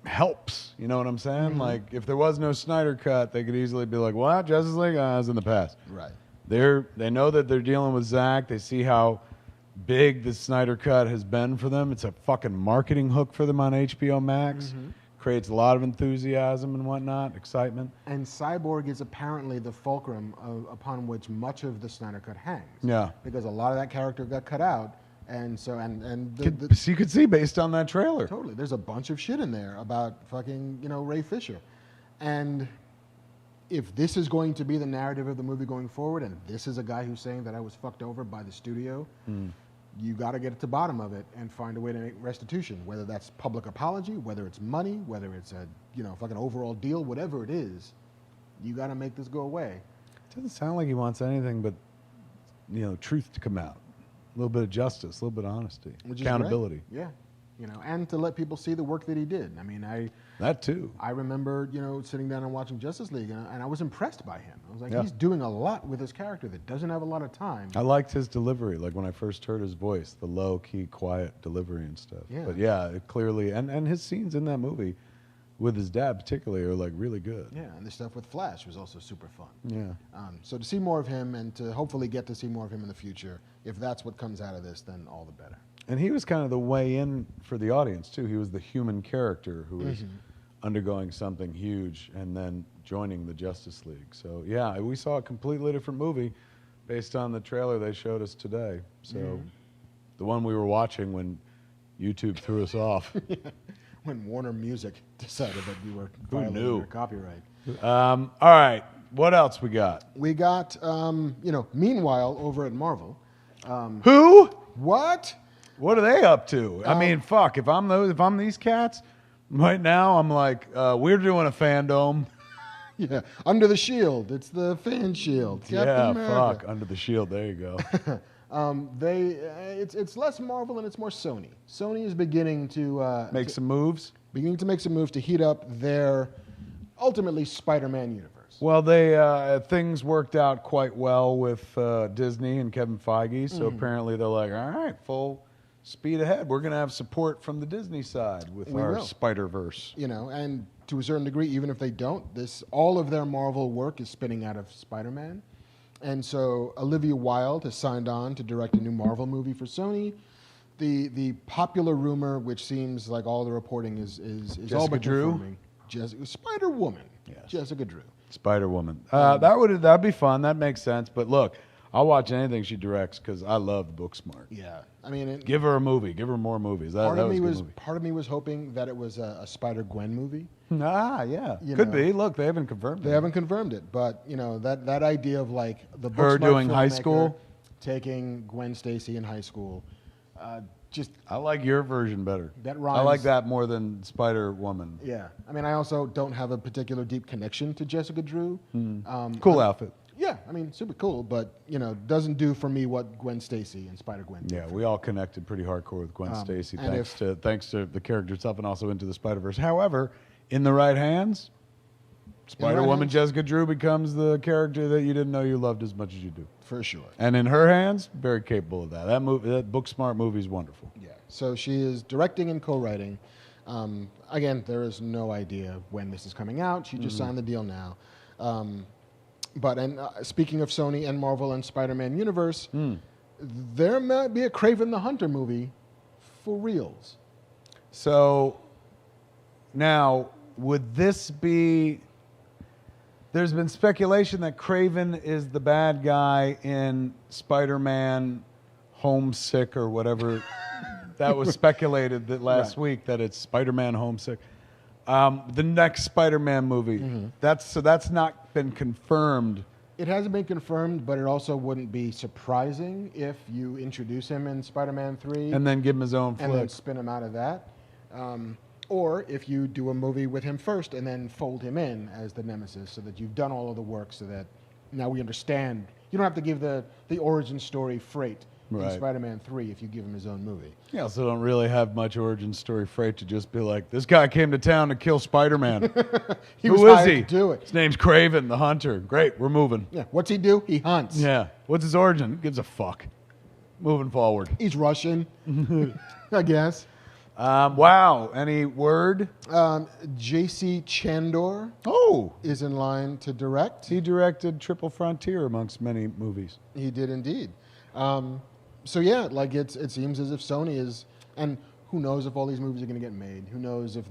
helps. You know what I'm saying? Like, if there was no Snyder Cut, they could easily be like, "What? Justice League? It's in the past." Right. They know that they're dealing with Zack. They see how big the Snyder Cut has been for them. It's a fucking marketing hook for them on HBO Max. Creates a lot of enthusiasm and whatnot, excitement. And Cyborg is apparently the fulcrum upon which much of the Snyder Cut hangs. Yeah. Because a lot of that character got cut out. And so, you could see based on that trailer. Totally. There's a bunch of shit in there about fucking, Ray Fisher. And if this is going to be the narrative of the movie going forward, and this is a guy who's saying that I was fucked over by the studio, you got to get to the bottom of it and find a way to make restitution, whether that's public apology, whether it's money, whether it's a, fucking overall deal, whatever it is, you got to make this go away. It doesn't sound like he wants anything but, truth to come out. A little bit of justice, a little bit of honesty, accountability. Yeah. And to let people see the work that he did. I mean, that too. I remember, sitting down and watching Justice League, and I was impressed by him. I was like, he's doing a lot with his character that doesn't have a lot of time. I liked his delivery, like when I first heard his voice, the low key, quiet delivery and stuff. Yeah. But it clearly, and his scenes in that movie, with his dad particularly, are really good. Yeah, and the stuff with Flash was also super fun. Yeah. So to see more of him and to hopefully get to see more of him in the future, if that's what comes out of this, then all the better. And he was kind of the way in for the audience, too. He was the human character who was undergoing something huge and then joining the Justice League. So, yeah, we saw a completely different movie based on the trailer they showed us today. So, the one we were watching when YouTube threw us off. When Warner Music decided that we were violating their copyright. All right, what else we got? We got, meanwhile, over at Marvel. Who? What? What are they up to? I mean, fuck. If I'm these cats, right now I'm like, we're doing a fandome. Yeah, Under the Shield. It's the fan shield. Captain America. Fuck. Under the Shield. There you go. It's less Marvel and it's more Sony. Sony is beginning to make some moves. Beginning to make some moves to heat up their ultimately Spider-Man universe. Well, they things worked out quite well with Disney and Kevin Feige. So apparently they're like, all right, full speed ahead. We're going to have support from the Disney side with our Spider-Verse. And to a certain degree, even if they don't, all of their Marvel work is spinning out of Spider-Man. And so Olivia Wilde has signed on to direct a new Marvel movie for Sony. The popular rumor, which seems like all the reporting is all but confirming, Spider-Woman. Yes. Jessica Drew. Spider-Woman. That'd be fun. That makes sense. But look, I'll watch anything she directs because I love Booksmart. Yeah, I mean, give her a movie. Give her more movies. Part of me was hoping that it was a Spider-Gwen movie. Yeah, could be. Look, they haven't confirmed it. They haven't confirmed it, but that idea of like the Booksmart her doing high school, taking Gwen Stacy in high school. I like your version better. That rhymes. I like that more than Spider-Woman. Yeah, I mean, I also don't have a particular deep connection to Jessica Drew. Cool outfit. Yeah, I mean, super cool, but doesn't do for me what Gwen Stacy and Spider-Gwen did. Yeah, we all connected pretty hardcore with Gwen Stacy thanks to the character itself and also Into the Spider-Verse. However, in the right hands, Spider-Woman Jessica Drew becomes the character that you didn't know you loved as much as you do. For sure. And in her hands, very capable of that. That Booksmart movie is wonderful. Yeah. So she is directing and co-writing. Again, there is no idea when this is coming out. She just signed the deal now. Speaking of Sony and Marvel and Spider-Man universe, there might be a Kraven the Hunter movie for reals. So now, would this be... There's been speculation that Kraven is the bad guy in Spider-Man Homesick or whatever. That was speculated that last week that it's Spider-Man Homesick. The next Spider-Man movie. Mm-hmm. That's not been confirmed. It hasn't been confirmed, but it also wouldn't be surprising if you introduce him in Spider-Man 3. And then give him his own and then flick. spin him out of that. Or if you do a movie with him first and then fold him in as the nemesis so that you've done all of the work so that now we understand. You don't have to give the origin story freight in Right. Spider-Man 3 if you give him his own movie. You also don't really have much origin story freight to just be like, this guy came to town to kill Spider-Man. He Who was is hired he? to do it. His name's Kraven, the hunter. Great, we're moving. Yeah, what's he do? He hunts. Yeah. What's his origin? Who gives a fuck? Moving forward. He's Russian, I guess. Wow. Any word? J.C. Chandor is in line to direct. He directed Triple Frontier amongst many movies. He did indeed. So yeah, like it seems as if Sony is, and who knows if all these movies are going to get made? Who knows if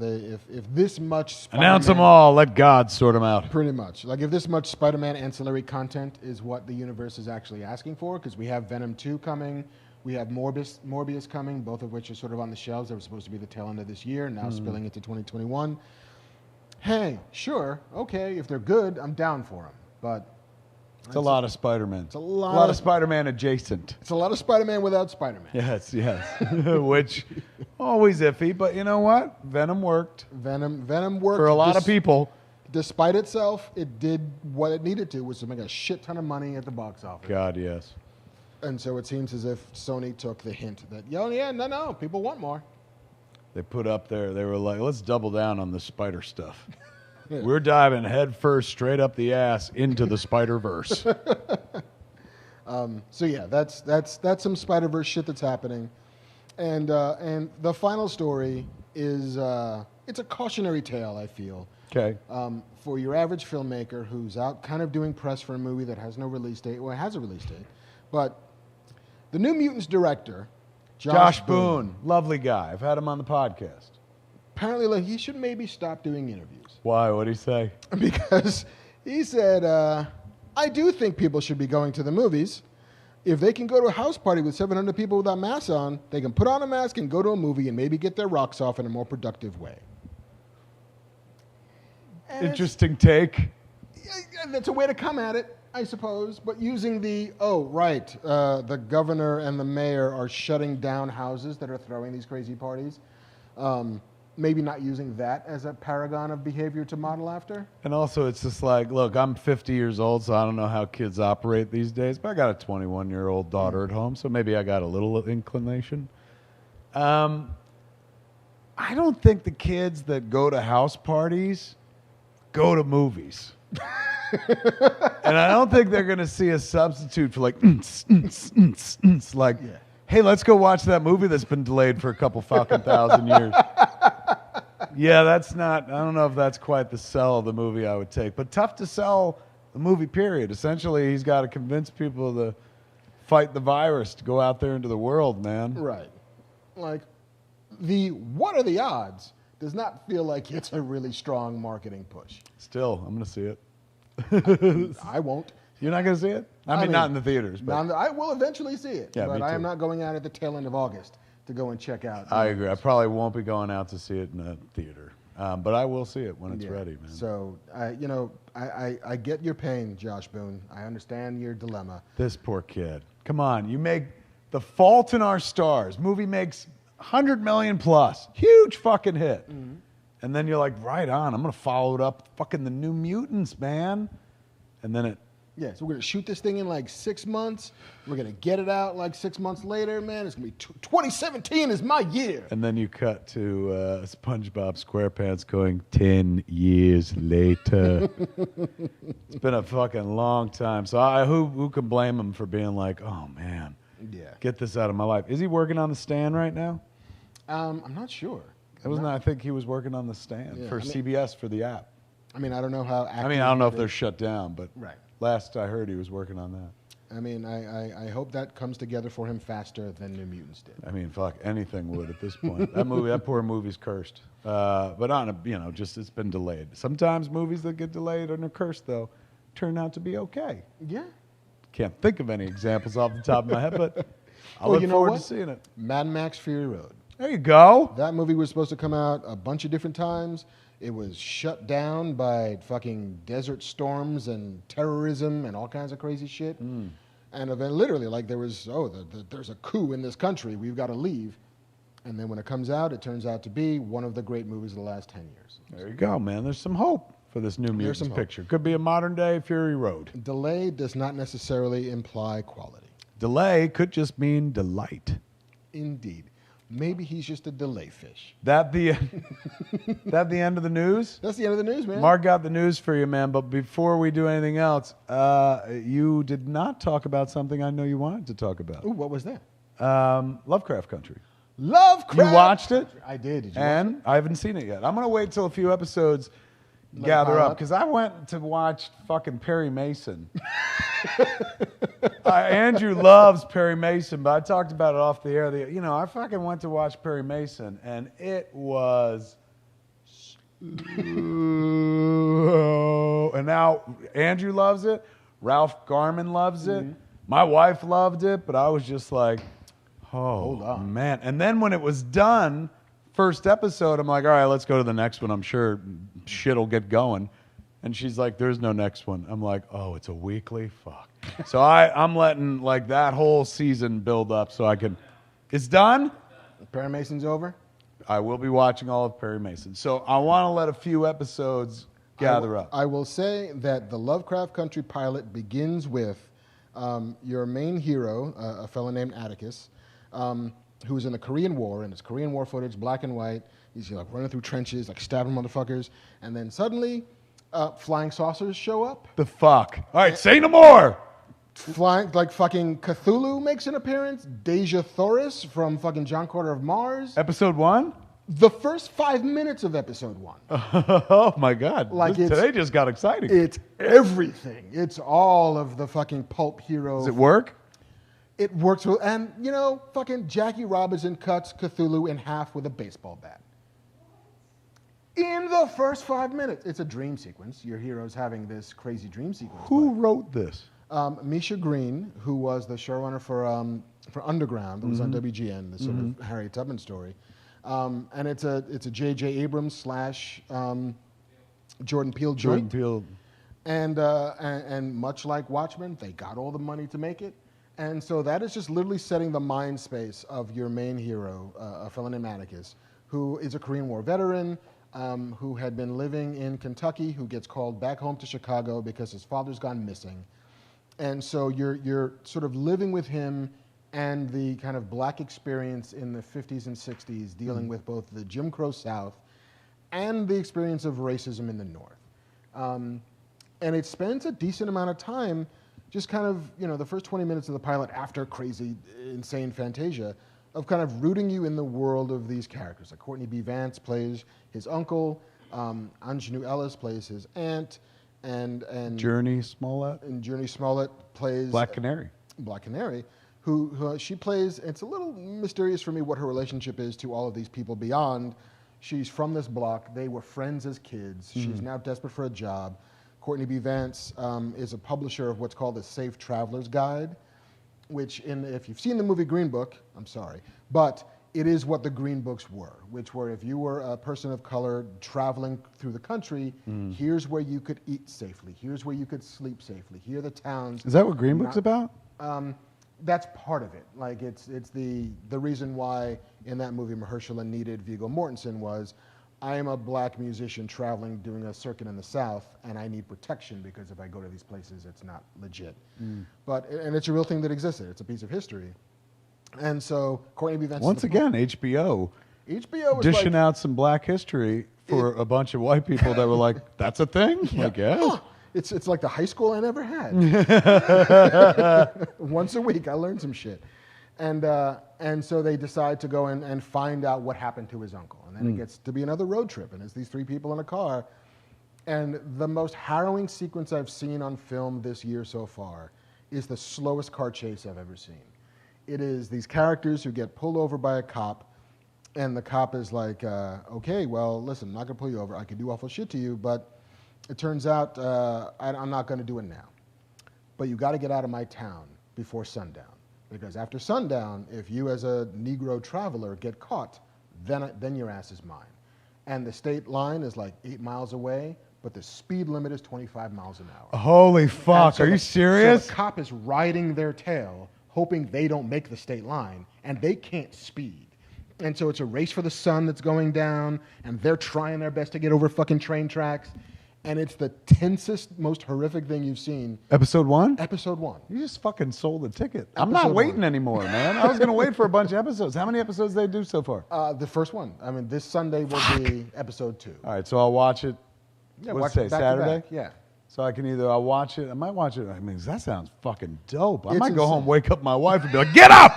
this much Spider-Man, Announce them all. Let God sort them out. Pretty much. Like if this much Spider-Man ancillary content is what the universe is actually asking for, because we have Venom 2 coming, we have Morbius coming, both of which are sort of on the shelves. They were supposed to be the tail end of this year, now spilling into 2021. Hey, sure, okay, if they're good, I'm down for them. But it's a lot of Spider-Man. It's a lot of Spider-Man adjacent. It's a lot of Spider-Man without Spider-Man. Yes. Which, always iffy, but you know what? Venom worked. Venom worked. For a lot of people. Despite itself, it did what it needed to, was to make a shit ton of money at the box office. God, yes. And so it seems as if Sony took the hint that, no, people want more. They put up there, they were like, let's double down on the spider stuff. Yeah. We're diving head first, straight up the ass into the Spider-Verse. So yeah, that's some Spider-Verse shit that's happening. And the final story is, it's a cautionary tale, I feel. Okay. For your average filmmaker who's out kind of doing press for a movie that has no release date. Well, it has a release date. But the New Mutants director, Josh Boone. Lovely guy. I've had him on the podcast. Apparently, he should maybe stop doing interviews. Why? What'd he say? Because he said, I do think people should be going to the movies. If they can go to a house party with 700 people without masks on, they can put on a mask and go to a movie and maybe get their rocks off in a more productive way. And interesting take. That's a way to come at it, I suppose. But using the governor and the mayor are shutting down houses that are throwing these crazy parties. Maybe not using that as a paragon of behavior to model after. And also, it's just like, look, I'm 50 years old, so I don't know how kids operate these days, but I got a 21-year-old daughter at home, so maybe I got a little inclination. I don't think the kids that go to house parties go to movies. And I don't think they're going to see a substitute for like, hey, let's go watch that movie that's been delayed for a couple fucking thousand years. Yeah, that's not, I don't know if that's quite the sell of the movie I would take, but tough to sell the movie, period. Essentially, he's got to convince people to fight the virus, to go out there into the world, man. Right. Like, what are the odds does not feel like it's a really strong marketing push. Still, I'm going to see it. I won't. You're not going to see it? I mean, not in the theaters. But I will eventually see it, yeah, but I am not going out at the tail end of August to go and check out. I agree. I probably won't be going out to see it in a theater, but I will see it when it's ready, man. So, I get your pain, Josh Boone. I understand your dilemma. This poor kid. Come on, you make The Fault in Our Stars. Movie makes $100 million plus. Huge fucking hit. Mm-hmm. And then you're like, right on. I'm going to follow it up. Fucking The New Mutants, man. And then it. Yeah, so we're going to shoot this thing in like 6 months. We're going to get it out like 6 months later, man. It's going to be 2017 is my year. And then you cut to SpongeBob SquarePants going 10 years later. It's been a fucking long time. So who can blame him for being like, oh, man, get this out of my life. Is he working on The Stand right now? I'm not sure. I think he was working on The Stand for CBS for the app. I mean, I don't know how active I don't know if they're shut down, but right. Last I heard, he was working on that. I mean, I hope that comes together for him faster than New Mutants did. I mean, fuck, anything would at this point. That poor movie's cursed. But it's been delayed. Sometimes movies that get delayed and are cursed, though, turn out to be okay. Yeah. Can't think of any examples off the top of my head, but I look forward to seeing it. Mad Max Fury Road. There you go. That movie was supposed to come out a bunch of different times. It was shut down by fucking desert storms and terrorism and all kinds of crazy shit. And then literally, like, there was, there's a coup in this country. We've got to leave. And then when it comes out, it turns out to be one of the great movies of the last 10 years. There you go, man. There's some hope for this New Mutants picture. Could be a modern-day Fury Road. Delay does not necessarily imply quality. Delay could just mean delight. Indeed. Maybe he's just a delay fish. That the end of the news? That's the end of the news, man. Mark got the news for you, man. But before we do anything else, you did not talk about something I know you wanted to talk about. Ooh, what was that? Lovecraft Country. Lovecraft! You watched it? I did. Did you and watch it? I haven't seen it yet. I'm going to wait till a few episodes gather up because I went to watch fucking Perry Mason. Andrew loves Perry Mason, but I talked about it off the air. I fucking went to watch Perry Mason, and it was and now Andrew loves it. Ralph Garman loves it. My wife loved it, but I was just like, hold on, man. And then when it was done, first episode, I'm like, all right, let's go to the next one. I'm sure shit'll get going. And she's like, there's no next one. I'm like, oh, it's a weekly? Fuck. So I'm letting like that whole season build up so I can. It's done? Perry Mason's over? I will be watching all of Perry Mason. So I want to let a few episodes gather up. I will say that the Lovecraft Country pilot begins with your main hero, a fellow named Atticus, who was in the Korean War, and it's Korean War footage, black and white. He's like running through trenches, like stabbing motherfuckers, and then suddenly flying saucers show up. The fuck? All right, say no more. Flying, like fucking Cthulhu makes an appearance. Deja Thoris from fucking John Carter of Mars. Episode 1? The first 5 minutes of episode 1. Oh my God. Like today just got exciting. It's everything. It's all of the fucking pulp hero. Does it work? It works well. And, fucking Jackie Robinson cuts Cthulhu in half with a baseball bat. In the first 5 minutes. It's a dream sequence. Your hero's having this crazy dream sequence. Who wrote this? Misha Green, who was the showrunner for Underground, that was on WGN, the sort of Harriet Tubman story. And it's a J.J. Abrams / Jordan Peele joint. Jordan Peele. And much like Watchmen, they got all the money to make it. And so that is just literally setting the mind space of your main hero, a fellow named Atticus, who is a Korean War veteran, who had been living in Kentucky, who gets called back home to Chicago because his father's gone missing. And so you're sort of living with him and the kind of black experience in the 50s and 60s, dealing with both the Jim Crow South and the experience of racism in the North. And it spends a decent amount of time just kind of, the first 20 minutes of the pilot after crazy, insane Fantasia, of kind of rooting you in the world of these characters. Like Courtney B. Vance plays his uncle, Anjanou Ellis plays his aunt, and Journey Smollett. And Journey Smollett plays Black Canary. Black Canary, who she plays. It's a little mysterious for me what her relationship is to all of these people beyond. She's from this block. They were friends as kids. She's now desperate for a job. Courtney B. Vance is a publisher of what's called the Safe Traveler's Guide, which, if you've seen the movie Green Book, I'm sorry, but it is what the Green Books were, which were if you were a person of color traveling through the country, here's where you could eat safely, here's where you could sleep safely, here are the towns. Is that what Green Book's about? That's part of it. Like it's the reason why in that movie Mahershala needed Viggo Mortensen was, I am a black musician traveling, doing a circuit in the South, and I need protection because if I go to these places, it's not legit. And it's a real thing that existed. It's a piece of history. And so Courtney B. Vance. Once again, HBO. HBO was dishing out some black history for a bunch of white people that were like, that's a thing? Yeah. Like, yeah. Huh. It's like the high school I never had. Once a week, I learned some shit. And so they decide to go and find out what happened to his uncle. And then it gets to be another road trip, and it's these three people in a car. And the most harrowing sequence I've seen on film this year so far is the slowest car chase I've ever seen. It is these characters who get pulled over by a cop, and the cop is like, okay, well, listen, I'm not going to pull you over. I can do awful shit to you, but it turns out I'm not going to do it now. But you got to get out of my town before sundown. Because after sundown, if you as a Negro traveler get caught, then your ass is mine. and the state line is like 8 miles away, but the speed limit is 25 miles an hour. Holy fuck! So Are you serious? So the cop is riding their tail, hoping they don't make the state line, and they can't speed. And so it's a race for the sun that's going down, and they're trying their best to get over fucking train tracks. And it's the tensest, most horrific thing you've seen. Episode 1? Episode 1. You just fucking sold the ticket. I'm not waiting anymore, man. I was going to wait for a bunch of episodes. How many episodes they do so far? The first one. I mean, this Sunday will be episode 2. All right, so I'll watch it. Yeah, What's watch it it say, back to Saturday? back, yeah. So I can I might watch it. I mean, that sounds fucking dope. I It's might go home, insane. wake up my wife and be like, get up!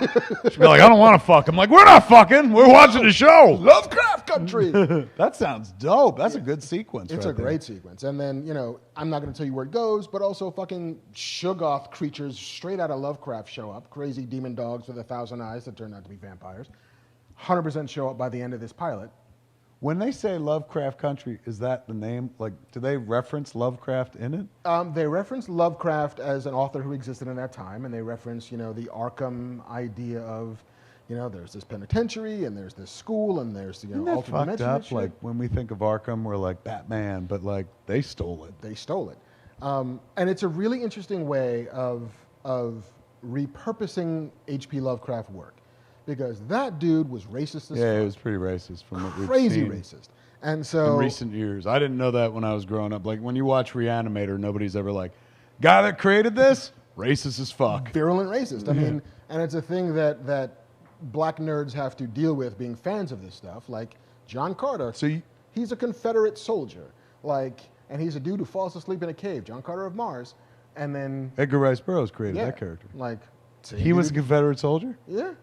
She'll be like, I don't want to fuck. I'm like, we're not fucking. We're watching the show. Lovecraft Country. That sounds dope. That's a good sequence. It's right a great sequence. And then, I'm not going to tell you where it goes, but also fucking Shoggoth creatures straight out of Lovecraft show up. Crazy demon dogs with 1,000 eyes that turn out to be vampires. 100% show up by the end of this pilot. When they say Lovecraft Country, is that the name? Like, do they reference Lovecraft in it? They reference Lovecraft as an author who existed in that time, and they reference, the Arkham idea of, there's this penitentiary, and there's this school, and there's, Isn't that alternate fucked dimension up? and shit. Like, when we think of Arkham, we're like Batman, but like, they stole it. They stole it. And it's a really interesting way of repurposing H.P. Lovecraft work. Because that dude was racist as Yeah, fuck. it was pretty racist from what we've Crazy seen. racist. And so in recent years. I didn't know that when I was growing up. Like, when you watch Reanimator, nobody's ever like, guy that created this, racist as fuck. Virulent racist. I mean, and it's a thing that black nerds have to deal with being fans of this stuff. Like John Carter. So he's a Confederate soldier. And he's a dude who falls asleep in a cave. John Carter of Mars. And then Edgar Rice Burroughs created that character. He was a Confederate soldier? Yeah.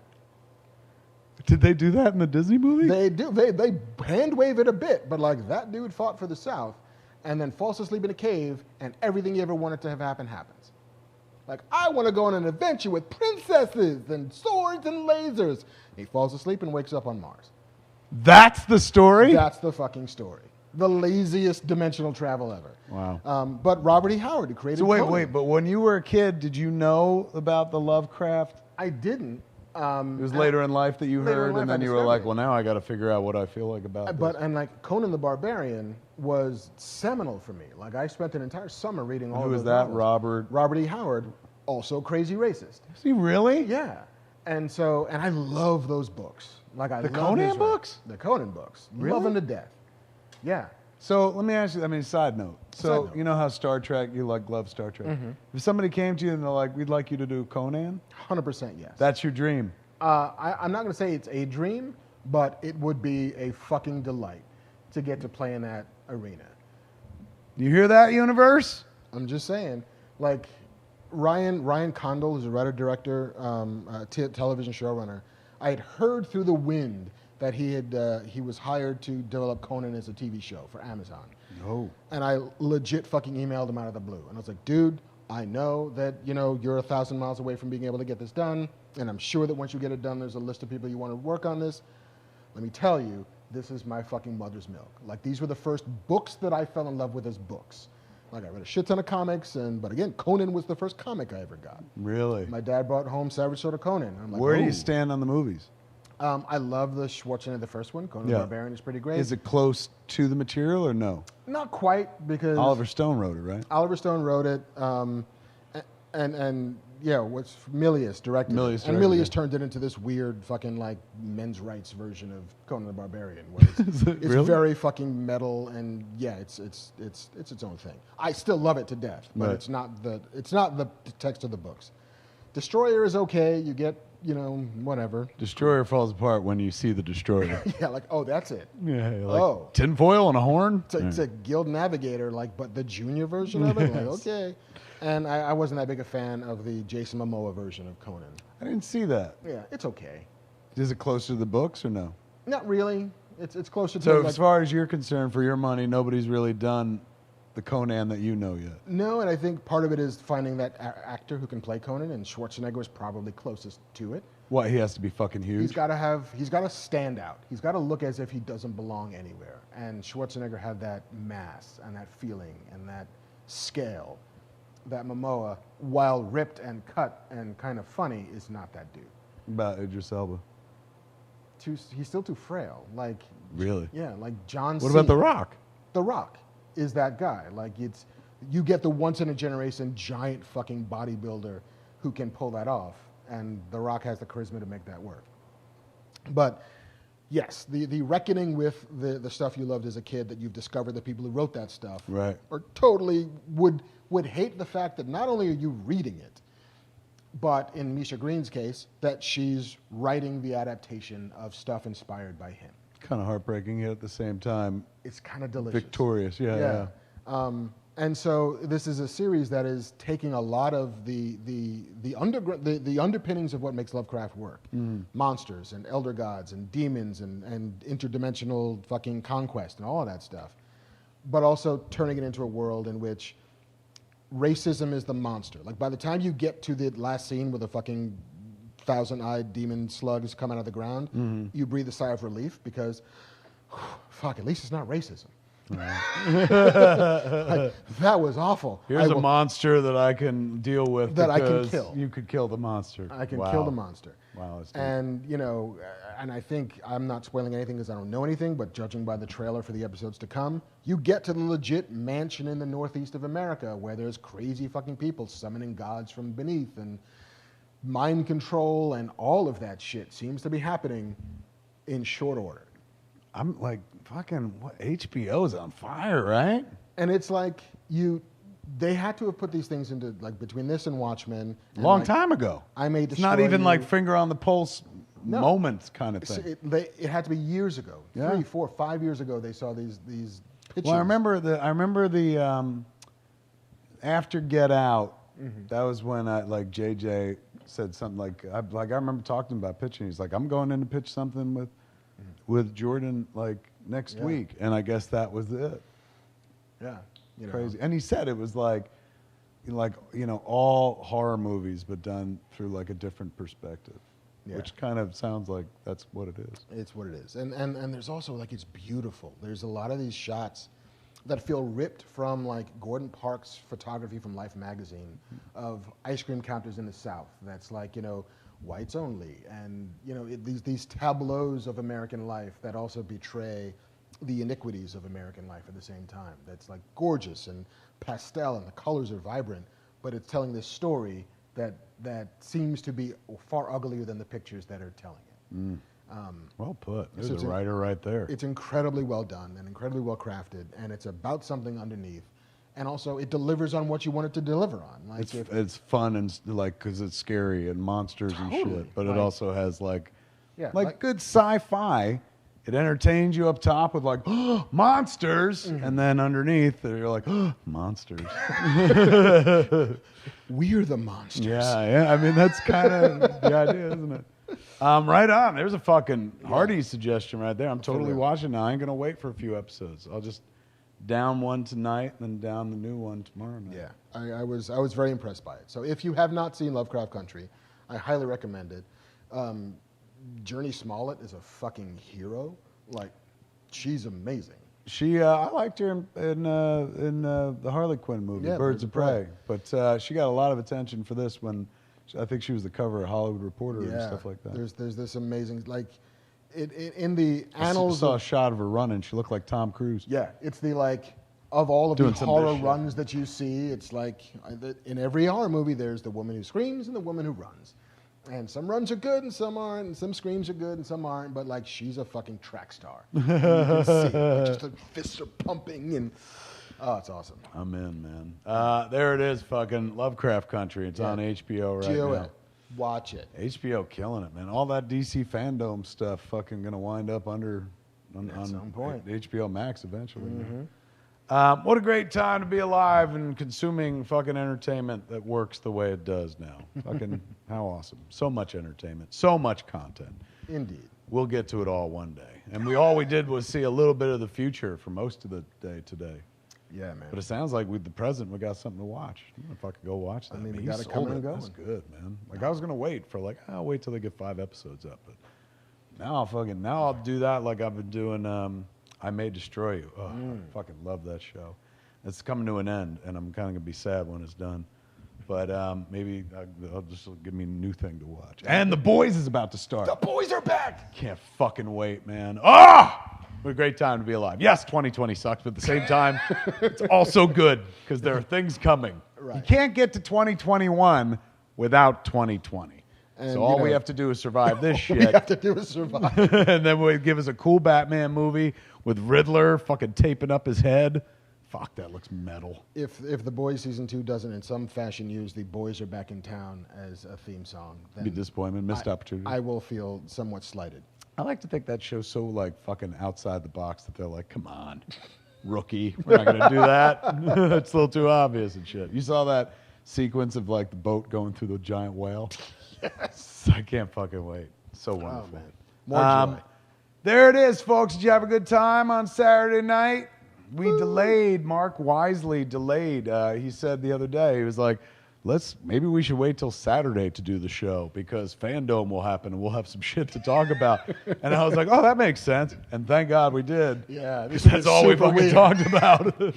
Did they do that in the Disney movie? They do. They hand wave it a bit, but that dude fought for the South and then falls asleep in a cave, and everything he ever wanted to have happen happens. I want to go on an adventure with princesses and swords and lasers. He falls asleep and wakes up on Mars. That's the story? That's the fucking story. The laziest dimensional travel ever. Wow. But Robert E. Howard, who created So wait, Conan. but when you were a kid, did you know about the Lovecraft? I didn't. It was later in life that you later in heard, life and I then you were discovered like, it. well, now I got to figure out what I feel like about this. But Conan the Barbarian was seminal for me. I spent an entire summer reading all Who of was those that, novels. Robert E. Howard, also crazy racist. Is he really? Yeah. And I love those books. I The love Conan his books? The Conan books. Really? Love them to death. Yeah. So let me ask you, side note. So, Side note. you know how Star Trek, you love Star Trek. Mhm. If somebody came to you and they're like, we'd like you to do Conan, 100% yes. that's your dream. I'm not going to say it's a dream, but it would be a fucking delight to get to play in that arena. You hear that, universe? I'm just saying. Ryan Condal, who's a writer, director, television showrunner, I had heard through the wind that he was hired to develop Conan as a TV show for Amazon. No. And I legit fucking emailed him out of the blue. And I was like, dude, I know that, you're 1,000 miles away from being able to get this done. And I'm sure that once you get it done, there's a list of people you want to work on this. Let me tell you, this is my fucking mother's milk. These were the first books that I fell in love with as books. I read a shit ton of comics, but again, Conan was the first comic I ever got. Really? My dad brought home Savage Sword of Conan. I'm like, Where do "Ooh." you stand on the movies? I love the Schwarzenegger, the first one. Conan the Barbarian is pretty great. Is it close to the material or no? Not quite, because Oliver Stone wrote it, right? Oliver Stone wrote it, and Milius directed it. And Milius turned it into this weird fucking men's rights version of Conan the Barbarian, where it's Really? very fucking metal, and it's its own thing. I still love it to death, but Right. it's not the text of the books. Destroyer is okay. You get whatever. Destroyer falls apart when you see the Destroyer. Yeah, oh, that's it. Yeah, tinfoil and a horn? It's a Guild Navigator, but the junior version of it. Yes. Okay. And I wasn't that big a fan of the Jason Momoa version of Conan. I didn't see that. Yeah, it's okay. Is it closer to the books or no? Not really. It's closer to. So as far as you're concerned, for your money, nobody's really done the Conan that you know yet. No, and I think part of it is finding that actor who can play Conan, and Schwarzenegger is probably closest to it. What, he has to be fucking huge? He's got to stand out. He's got to look as if he doesn't belong anywhere. And Schwarzenegger had that mass and that feeling and that scale that Momoa, while ripped and cut and kind of funny, is not that dude. About Idris Elba. he's still too frail. Like Really? Yeah, like John. What about The Rock? The Rock is that guy. Like you get the once in a generation giant fucking bodybuilder who can pull that off, and The Rock has the charisma to make that work. But yes, the reckoning with the stuff you loved as a kid, that you've discovered the people who wrote that stuff, right, are totally would hate the fact that not only are you reading it, but in Misha Green's case, that she's writing the adaptation of stuff inspired by him. Kind of heartbreaking, yet at the same time, it's kind of delicious. Victorious, yeah. And so this is a series that is taking a lot of the underpinnings of what makes Lovecraft work. Monsters and elder gods and demons and interdimensional fucking conquest and all of that stuff. But also turning it into a world in which racism is the monster. Like by the time you get to the last scene where the fucking thousand-eyed demon slugs come out of the ground, you breathe a sigh of relief because, fuck, at least it's not racism. Like, that was awful. Here's a monster that I can deal with. That I can kill. You could kill the monster. I can kill the monster. Wow. That's and you know, and I think I'm not spoiling anything because I don't know anything. But judging by the trailer for the episodes to come, you get to the legit mansion in the northeast of America where there's crazy fucking people summoning gods from beneath and mind control and all of that shit seems to be happening in short order. I'm like, fucking, what? HBO's on fire, right? And it's like they had to have put these things into, like, between this and Watchmen. Long time ago. I May It's Destroy not even You. like finger on the pulse moments kind of thing. It had to be years ago. Yeah. 3, 4, 5 years ago they saw these pitches. Well, I remember the after Get Out, that was when JJ said something like I remember talking about pitching. He's like, I'm going in to pitch something with Jordan next week, and I guess that was it. Yeah, crazy. And he said it was like all horror movies, but done through a different perspective, which kind of sounds like that's what it is. It's what it is, and there's also it's beautiful. There's a lot of these shots that feel ripped from Gordon Parks' photography from Life magazine of ice cream counters in the South. That's whites only, and these tableaus of American life that also betray the iniquities of American life at the same time. That's gorgeous and pastel, and the colors are vibrant, but it's telling this story that seems to be far uglier than the pictures that are telling it. Well put. There's a writer right there. It's incredibly well done and incredibly well crafted, and it's about something underneath. And also, it delivers on what you want it to deliver on. It's fun and because it's scary and monsters and shit, but it also has good sci-fi. It entertains you up top with monsters, and then underneath you're like, monsters. We're the monsters. Yeah. I mean, that's kind of the idea, isn't it? Right on. There's a fucking hearty suggestion right there. I'm totally watching now. I ain't gonna wait for a few episodes. I'll just down one tonight, and then down the new one tomorrow night. Yeah, I was very impressed by it. So if you have not seen Lovecraft Country, I highly recommend it. Journey Smollett is a fucking hero. She's amazing. I liked her in the Harley Quinn movie, Birds of Prey. But she got a lot of attention for this one. I think she was the cover of Hollywood Reporter and stuff like that. There's this amazing in the annals. I saw a shot of her running. She looked like Tom Cruise. Yeah, it's the of all of the horror runs that you see, it's in every horror movie there's the woman who screams and the woman who runs. And some runs are good and some aren't, and some screams are good and some aren't, but she's a fucking track star. You can see it. Just the fists are pumping and it's awesome. I'm in, man. There it is, fucking Lovecraft Country. It's on HBO right now. Watch it. HBO killing it, man. All that DC Fandome stuff fucking gonna wind up on some point. HBO Max eventually. What a great time to be alive and consuming fucking entertainment that works the way it does now. Fucking how awesome. So much entertainment, so much content. Indeed. We'll get to it all one day. And all we did was see a little bit of the future for most of the day today. Yeah, man. But it sounds like with the present, we got something to watch. I don't know if I could go watch that. I mean, we got to come and go. That's good, man. I was gonna wait for I'll wait till they get 5 episodes up, but now I'll do that like I've been doing. I May Destroy You. Oh, I fucking love that show. It's coming to an end, and I'm kind of gonna be sad when it's done. But maybe I'll just give me a new thing to watch. And The Boys is about to start. The boys are back. Can't fucking wait, man. What a great time to be alive. Yes, 2020 sucks, but at the same time, it's also good because there are things coming. Right. You can't get to 2021 without 2020. And, so all we have to do is survive this shit. All we have to do is survive. And then we give us a cool Batman movie with Riddler fucking taping up his head. Fuck, that looks metal. If The Boys season 2 doesn't in some fashion use The Boys Are Back in Town as a theme song, then Be disappointment, missed opportunity. I will feel somewhat slighted. I like to think that show's so like fucking outside the box that they're like, come on, rookie, we're not gonna do that. It's a little too obvious and shit. You saw that sequence of like the boat going through the giant whale? Yes. I can't fucking wait. So wonderful. Oh, man. More joy. There it is, folks. Did you have a good time on Saturday night? We delayed. Mark wisely delayed. He said the other day, he was like, maybe we should wait till Saturday to do the show because Fandome will happen and we'll have some shit to talk about. And I was like, oh, that makes sense. And thank God we did. Yeah. That's all we fucking talked about.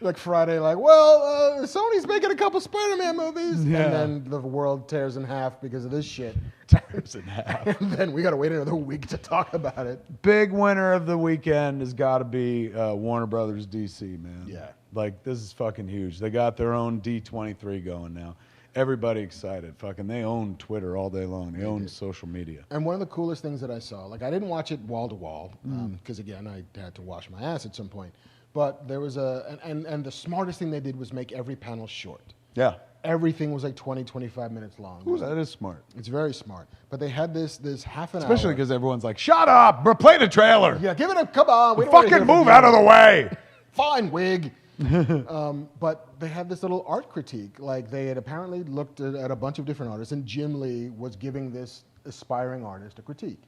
Like Friday, well, Sony's making a couple Spider-Man movies. Yeah. And then the world tears in half because of this shit. Tears in half. And then we got to wait another week to talk about it. Big winner of the weekend has got to be Warner Brothers DC, man. Yeah. Like, this is fucking huge. They got their own D23 going now. Everybody excited. Fucking, they own Twitter all day long. They own social media. And one of the coolest things that I saw, I didn't watch it wall to wall, because again, I had to wash my ass at some point. But there was and the smartest thing they did was make every panel short. Yeah. Everything was like 20, 25 minutes long. Ooh, that is smart. It's very smart. But they had this half an hour. Especially because everyone's like, shut up, play the trailer. Yeah, give it a, come on. We don't fucking move out of the way. Fine, wig. But they had this little art critique. Like they had apparently looked at a bunch of different artists, and Jim Lee was giving this aspiring artist a critique.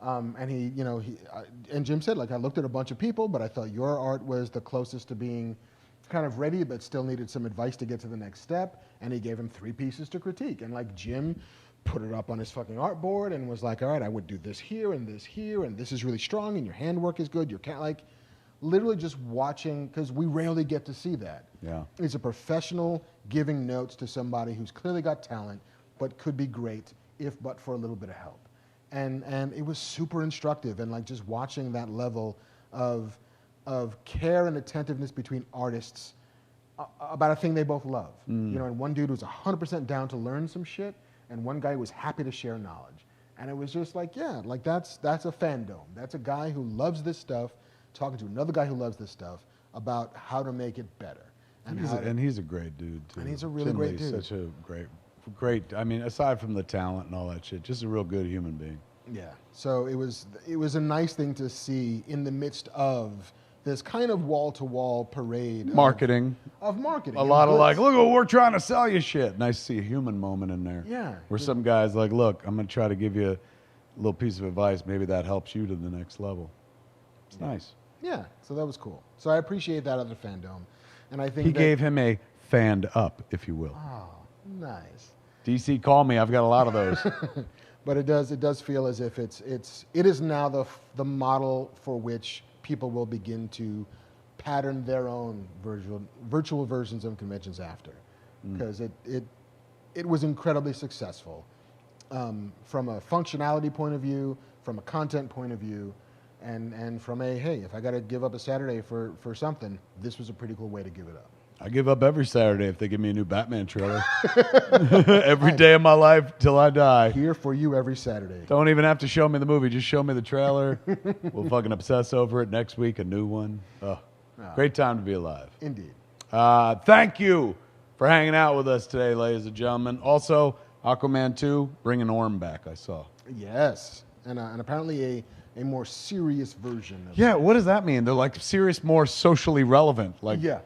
And and Jim said, I looked at a bunch of people, but I thought your art was the closest to being kind of ready, but still needed some advice to get to the next step. And he gave him 3 pieces to critique. And Jim put it up on his fucking artboard and was like, all right, I would do this here, and this is really strong, and your handwork is good. Your literally just watching, because we rarely get to see that. Yeah. It's a professional giving notes to somebody who's clearly got talent, but could be great if but for a little bit of help. And it was super instructive, and just watching that level of care and attentiveness between artists about a thing they both love. And one dude was 100% down to learn some shit, and one guy was happy to share knowledge. And it was just that's a fandom. That's a guy who loves this stuff, talking to another guy who loves this stuff about how to make it better. And he's a great dude, too. And he's a really great dude. Such a great, I mean, aside from the talent and all that shit, just a real good human being. Yeah. So it was a nice thing to see in the midst of this kind of wall-to-wall parade. Marketing. Of marketing. A lot of look what we're trying to sell you shit. Nice to see a human moment in there. Yeah. Where some guy's like, look, I'm going to try to give you a little piece of advice. Maybe that helps you to the next level. It's nice. Yeah. So that was cool. So I appreciate that other Fandome. And I think he gave him a fanned up, if you will. Oh, nice. DC, call me. I've got a lot of those. But it does feel as if it is now the model for which people will begin to pattern their own virtual versions of conventions after, because it was incredibly successful from a functionality point of view, from a content point of view, and from hey, if I got to give up a Saturday for something, this was a pretty cool way to give it up. I give up every Saturday if they give me a new Batman trailer. Every day of my life till I die. Here for you every Saturday. Don't even have to show me the movie. Just show me the trailer. We'll fucking obsess over it. Next week, a new one. Oh, great time to be alive. Indeed. Thank you for hanging out with us today, ladies and gentlemen. Also, Aquaman 2, bringing Orm back, I saw. Yes. And apparently a more serious version of Yeah, what does that mean? They're serious, more socially relevant. Yeah.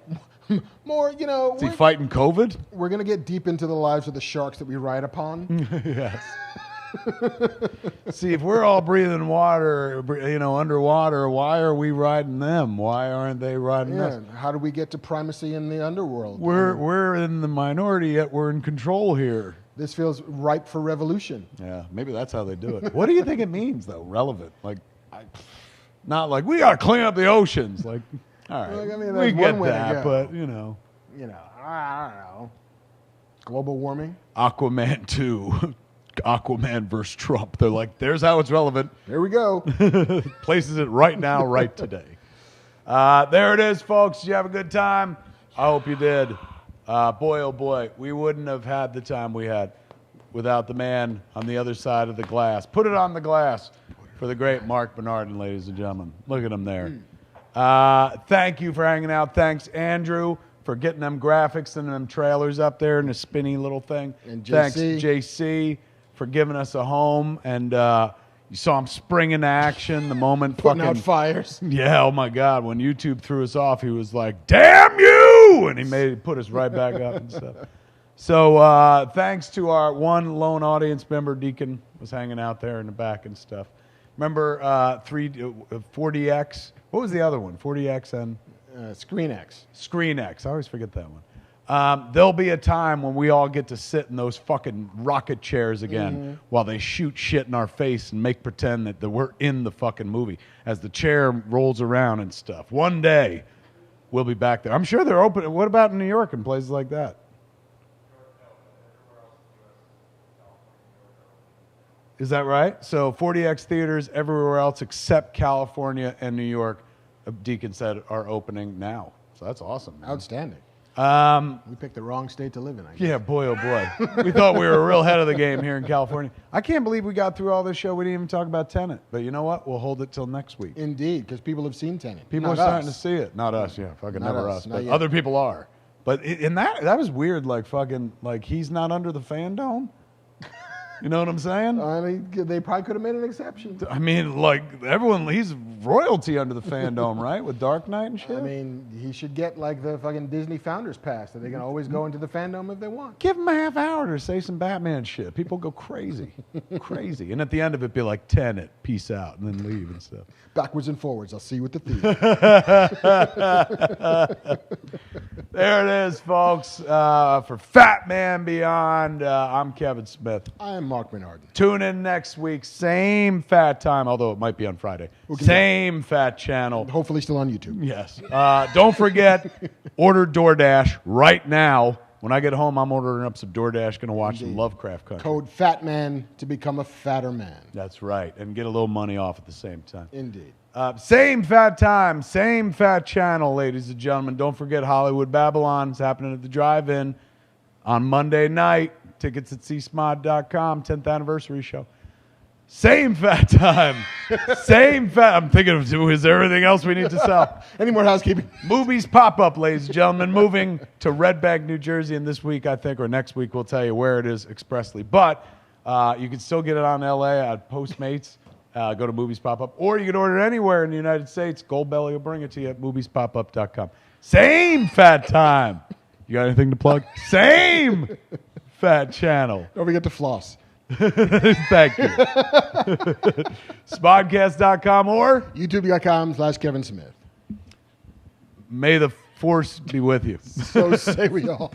More, Is he fighting COVID? We're going to get deep into the lives of the sharks that we ride upon. Yes. See, if we're all breathing water, underwater, why are we riding them? Why aren't they riding us? How do we get to primacy in the underworld? We're in the minority, yet we're in control here. This feels ripe for revolution. Yeah, maybe that's how they do it. What do you think it means, though? Relevant? Not we got to clean up the oceans. All right, I mean, we that's get one way that, to go. but I don't know. Global warming. Aquaman 2. Aquaman versus Trump. They're like, there's how it's relevant. There we go. Places it right now, right today. There it is, folks. Did you have a good time? I hope you did. Boy, oh boy, we wouldn't have had the time we had without the man on the other side of the glass. Put it on the glass for the great Marc Bernardin, ladies and gentlemen. Look at him there. Thank you for hanging out. Thanks, Andrew, for getting them graphics and them trailers up there in a spinny little thing. And Thanks, JC, for giving us a home. And you saw him spring into action the moment. Putting out fires. Yeah, oh my God. When YouTube threw us off, he was like, damn you! And he put us right back up and stuff. So thanks to our one lone audience member, Deacon, was hanging out there in the back and stuff. Remember 4DX? What was the other one? 4DX and? ScreenX. ScreenX. I always forget that one. There'll be a time when we all get to sit in those fucking rocket chairs again while they shoot shit in our face and make pretend that we're in the fucking movie as the chair rolls around and stuff. One day, we'll be back there. I'm sure they're open. What about in New York and places like that? Is that right? So 40X theaters everywhere else except California and New York, Deacon said, are opening now. So that's awesome, man. Outstanding. We picked the wrong state to live in, I guess. Yeah, boy, oh boy. We thought we were real ahead of the game here in California. I can't believe we got through all this show. We didn't even talk about Tenet. But you know what? We'll hold it till next week. Indeed, because people have seen Tenet. People are starting to see it. Not us, yeah. Fucking Not never us, us. not But yet. other people are. But in that was weird, like fucking, like he's not under the Fandome. You know what I'm saying? I mean, they probably could have made an exception. I mean, like everyone, he's royalty under the Fandome, right? With Dark Knight and shit. I mean, he should get like the fucking Disney Founders Pass that they can always go into the Fandome if they want. Give him a half hour to say some Batman shit. People go crazy, crazy. And at the end of it, be like, Tenet, peace out, and then leave and stuff. Backwards and forwards. I'll see you at the theater. There it is, folks. For Fat Man Beyond, I'm Kevin Smith. I am Marc Bernardin. Tune in next week, same fat time, although it might be on Friday. Same fat channel. Hopefully still on YouTube. Yes. Don't forget, order DoorDash right now. When I get home, I'm ordering up some DoorDash, going to watch some Lovecraft Country. Code FATMAN to become a fatter man. That's right, and get a little money off at the same time. Indeed. Same fat time, same fat channel, ladies and gentlemen. Don't forget Hollywood Babylon is happening at the drive-in on Monday night. Tickets at csmod.com, 10th anniversary show. Same fat time. Same fat. I'm thinking of, is there anything else we need to sell? Any more housekeeping? Movies pop up, ladies and gentlemen. Moving to Red Bank, New Jersey, and this week, I think, or next week, we'll tell you where it is expressly. But you can still get it on LA at Postmates. Go to Movies Pop Up. Or you can order it anywhere in the United States. Goldbelly will bring it to you at moviespopup.com. Same fat time. You got anything to plug? Same fat channel. Don't forget to floss. Thank you. Spodcast.com or youtube.com/Kevin Smith. May the force be with you. So say we all.